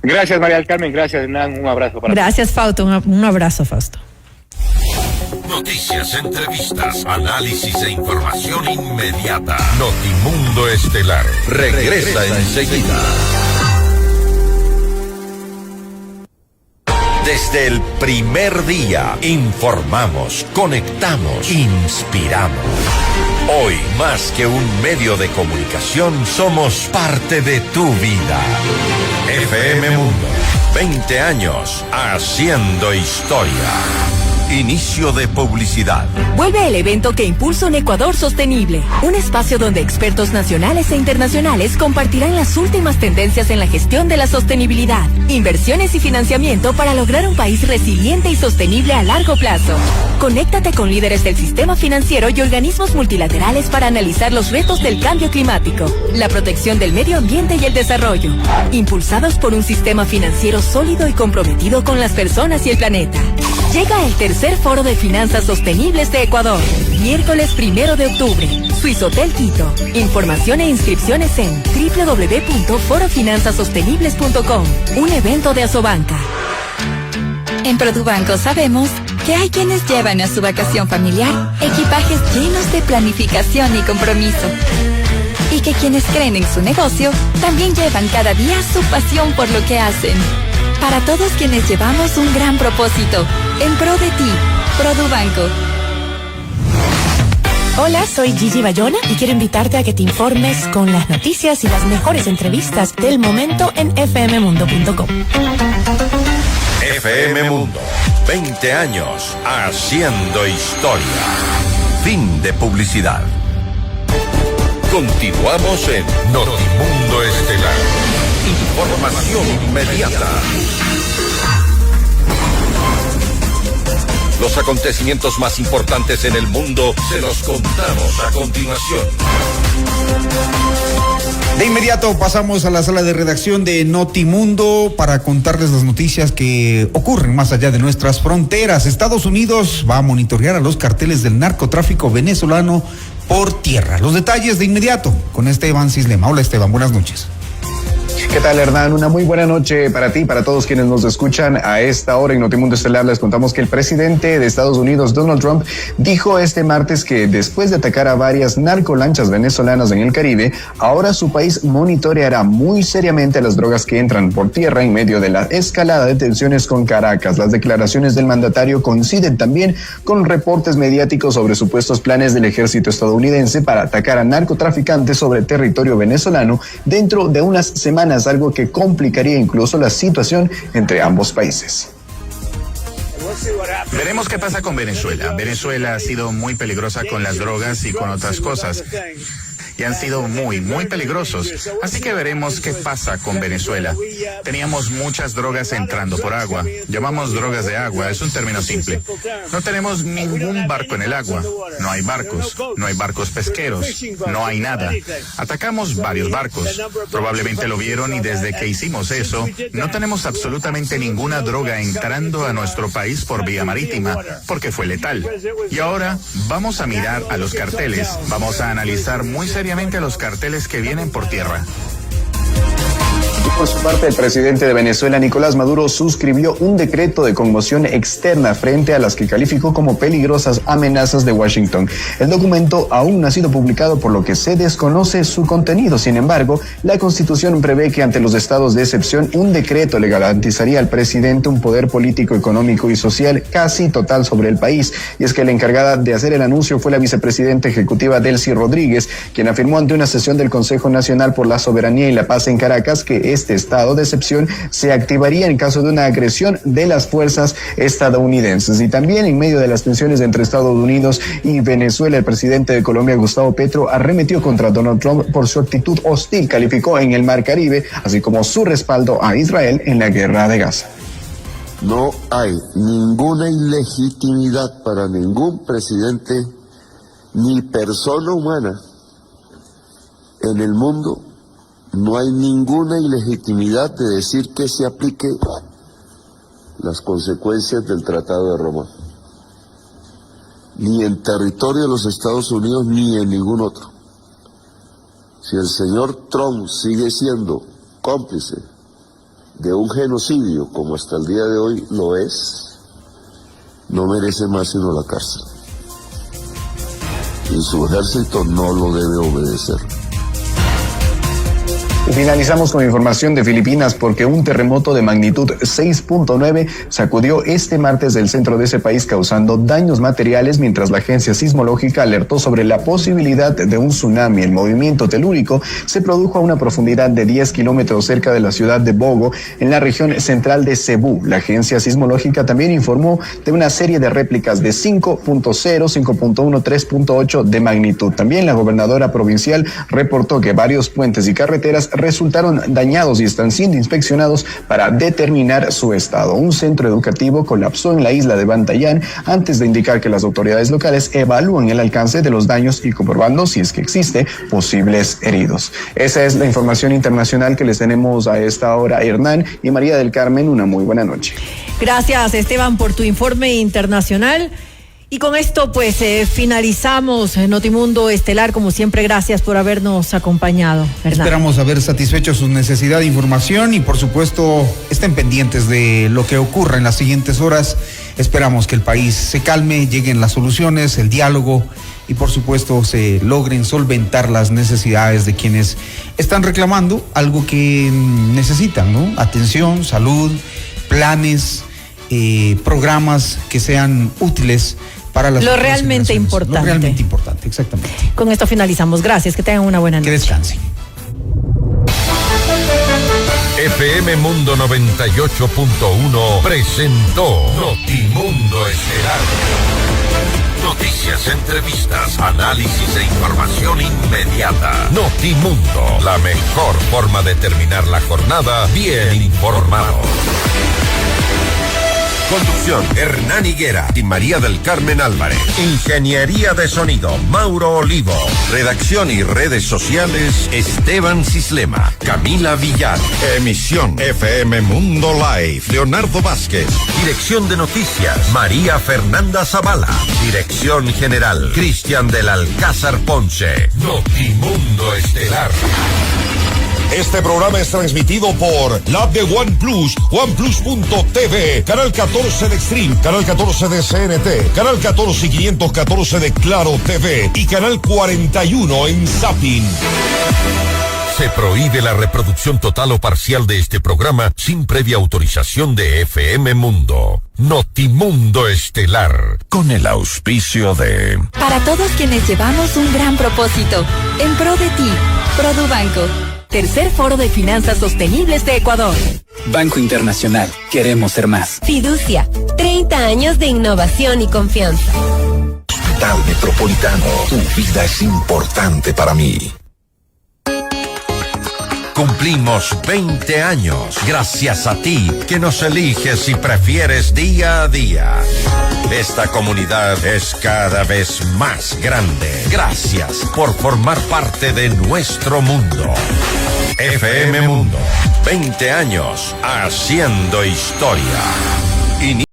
Gracias, María del Carmen. Gracias, Hernán. Un abrazo para Gracias, Fausto. Un abrazo, Fausto. Noticias, entrevistas, análisis e información inmediata. Notimundo Estelar regresa enseguida. Desde el primer día, informamos, conectamos, inspiramos. Hoy, más que un medio de comunicación, somos parte de tu vida. FM Mundo, 20 años haciendo historia. Inicio de publicidad. Vuelve el evento que impulsa un Ecuador sostenible, un espacio donde expertos nacionales e internacionales compartirán las últimas tendencias en la gestión de la sostenibilidad, inversiones y financiamiento para lograr un país resiliente y sostenible a largo plazo. Conéctate con líderes del sistema financiero y organismos multilaterales para analizar los retos del cambio climático, la protección del medio ambiente y el desarrollo, impulsados por un sistema financiero sólido y comprometido con las personas y el planeta. Llega el tercer Foro de Finanzas Sostenibles de Ecuador, miércoles 1 de octubre, Swiss Hotel Quito. Información e inscripciones en www.forofinanzasostenibles.com, un evento de Asobanca. En Produbanco sabemos que hay quienes llevan a su vacación familiar equipajes llenos de planificación y compromiso. Y que quienes creen en su negocio también llevan cada día su pasión por lo que hacen. Para todos quienes llevamos un gran propósito, en pro de ti, Produbanco. Hola, soy Gigi Bayona y quiero invitarte a que te informes con las noticias y las mejores entrevistas del momento en fmmundo.com. FM Mundo, 20 años haciendo historia. Fin de publicidad. Continuamos en Notimundo Estelar. Información inmediata. Los acontecimientos más importantes en el mundo se los contamos a continuación. De inmediato pasamos a la sala de redacción de Notimundo para contarles las noticias que ocurren más allá de nuestras fronteras. Estados Unidos va a monitorear a los carteles del narcotráfico venezolano por tierra. Los detalles de inmediato con Esteban Cislema. Hola, Esteban, buenas noches. ¿Qué tal, Hernán? Una muy buena noche para ti, para todos quienes nos escuchan a esta hora en Notimundo Estelar. Les contamos que el presidente de Estados Unidos, Donald Trump, dijo este martes que después de atacar a varias narcolanchas venezolanas en el Caribe, ahora su país monitoreará muy seriamente las drogas que entran por tierra en medio de la escalada de tensiones con Caracas. Las declaraciones del mandatario coinciden también con reportes mediáticos sobre supuestos planes del ejército estadounidense para atacar a narcotraficantes sobre territorio venezolano dentro de unas semanas, algo que complicaría incluso la situación entre ambos países. Veremos qué pasa con Venezuela. Venezuela ha sido muy peligrosa con las drogas y con otras cosas. Y han sido muy peligrosos. Así que veremos qué pasa con Venezuela. Teníamos muchas drogas entrando por agua. Llamamos drogas de agua, es un término simple. No tenemos ningún barco en el agua. No hay barcos pesqueros, no hay nada. Atacamos varios barcos. Probablemente lo vieron y desde que hicimos eso, no tenemos absolutamente ninguna droga entrando a nuestro país por vía marítima, porque fue letal. Y ahora vamos a mirar a los carteles. Vamos a analizar muy seriamente a los carteles que vienen por tierra. Por su parte, el presidente de Venezuela, Nicolás Maduro, suscribió un decreto de conmoción externa frente a las que calificó como peligrosas amenazas de Washington. El documento aún no ha sido publicado, por lo que se desconoce su contenido. Sin embargo, la Constitución prevé que ante los estados de excepción, un decreto le garantizaría al presidente un poder político, económico y social casi total sobre el país. Y es que la encargada de hacer el anuncio fue la vicepresidenta ejecutiva Delcy Rodríguez, quien afirmó ante una sesión del Consejo Nacional por la Soberanía y la Paz en Caracas que este estado de excepción se activaría en caso de una agresión de las fuerzas estadounidenses. Y también en medio de las tensiones entre Estados Unidos y Venezuela, el presidente de Colombia, Gustavo Petro, arremetió contra Donald Trump por su actitud hostil, calificó en el Mar Caribe, así como su respaldo a Israel en la guerra de Gaza. No hay ninguna ilegitimidad para ningún presidente ni persona humana en el mundo. No hay ninguna ilegitimidad de decir que se aplique las consecuencias del Tratado de Roma, ni en territorio de los Estados Unidos ni en ningún otro. Si el señor Trump sigue siendo cómplice de un genocidio como hasta el día de hoy lo es, no merece más sino la cárcel. Y su ejército no lo debe obedecer. Y finalizamos con información de Filipinas porque un terremoto de magnitud 6.9 sacudió este martes el centro de ese país, causando daños materiales, mientras la agencia sismológica alertó sobre la posibilidad de un tsunami. El movimiento telúrico se produjo a una profundidad de 10 kilómetros cerca de la ciudad de Bogo, en la región central de Cebú. La agencia sismológica también informó de una serie de réplicas de 5.0, 5.1, 3.8 de magnitud. También la gobernadora provincial reportó que varios puentes y carreteras resultaron dañados y están siendo inspeccionados para determinar su estado. Un centro educativo colapsó en la isla de Bantayán antes de indicar que las autoridades locales evalúan el alcance de los daños y comprobando si es que existe posibles heridos. Esa es la información internacional que les tenemos a esta hora. Hernán y María del Carmen, una muy buena noche. Gracias, Esteban, por tu informe internacional. Y con esto pues finalizamos Notimundo Estelar. Como siempre, gracias por habernos acompañado, ¿verdad? Esperamos haber satisfecho su necesidad de información y por supuesto estén pendientes de lo que ocurra en las siguientes horas. Esperamos que el país se calme, lleguen las soluciones, el diálogo y por supuesto se logren solventar las necesidades de quienes están reclamando algo que necesitan, ¿no? Atención, salud, planes, programas que sean útiles para las lo realmente importante. Lo realmente importante, exactamente. Con esto finalizamos. Gracias, que tengan una buena noche. Que descansen. FM Mundo 98.1 presentó Notimundo Estelar. Noticias, entrevistas, análisis e información inmediata. Notimundo, la mejor forma de terminar la jornada bien informado. Conducción, Hernán Higuera y María del Carmen Álvarez. Ingeniería de sonido, Mauro Olivo. Redacción y redes sociales, Esteban Cislema, Camila Villar. Emisión, FM Mundo Live, Leonardo Vázquez. Dirección de noticias, María Fernanda Zavala. Dirección general, Cristian del Alcázar Ponce. Notimundo Estelar. Este programa es transmitido por la app de OnePlus, OnePlus.tv, Canal 14 de Extreme, Canal 14 de CNT, Canal 14 y 514 de Claro TV y Canal 41 en Zapping. Se prohíbe la reproducción total o parcial de este programa sin previa autorización de FM Mundo. Notimundo Estelar, con el auspicio de... Para todos quienes llevamos un gran propósito, en pro de ti, Produbanco. Tercer Foro de Finanzas Sostenibles de Ecuador. Banco Internacional, queremos ser más. Fiducia, 30 años de innovación y confianza. Hospital Metropolitano, tu vida es importante para mí. Cumplimos 20 años gracias a ti que nos eliges y prefieres día a día. Esta comunidad es cada vez más grande. Gracias por formar parte de nuestro mundo. FM Mundo, 20 años haciendo historia.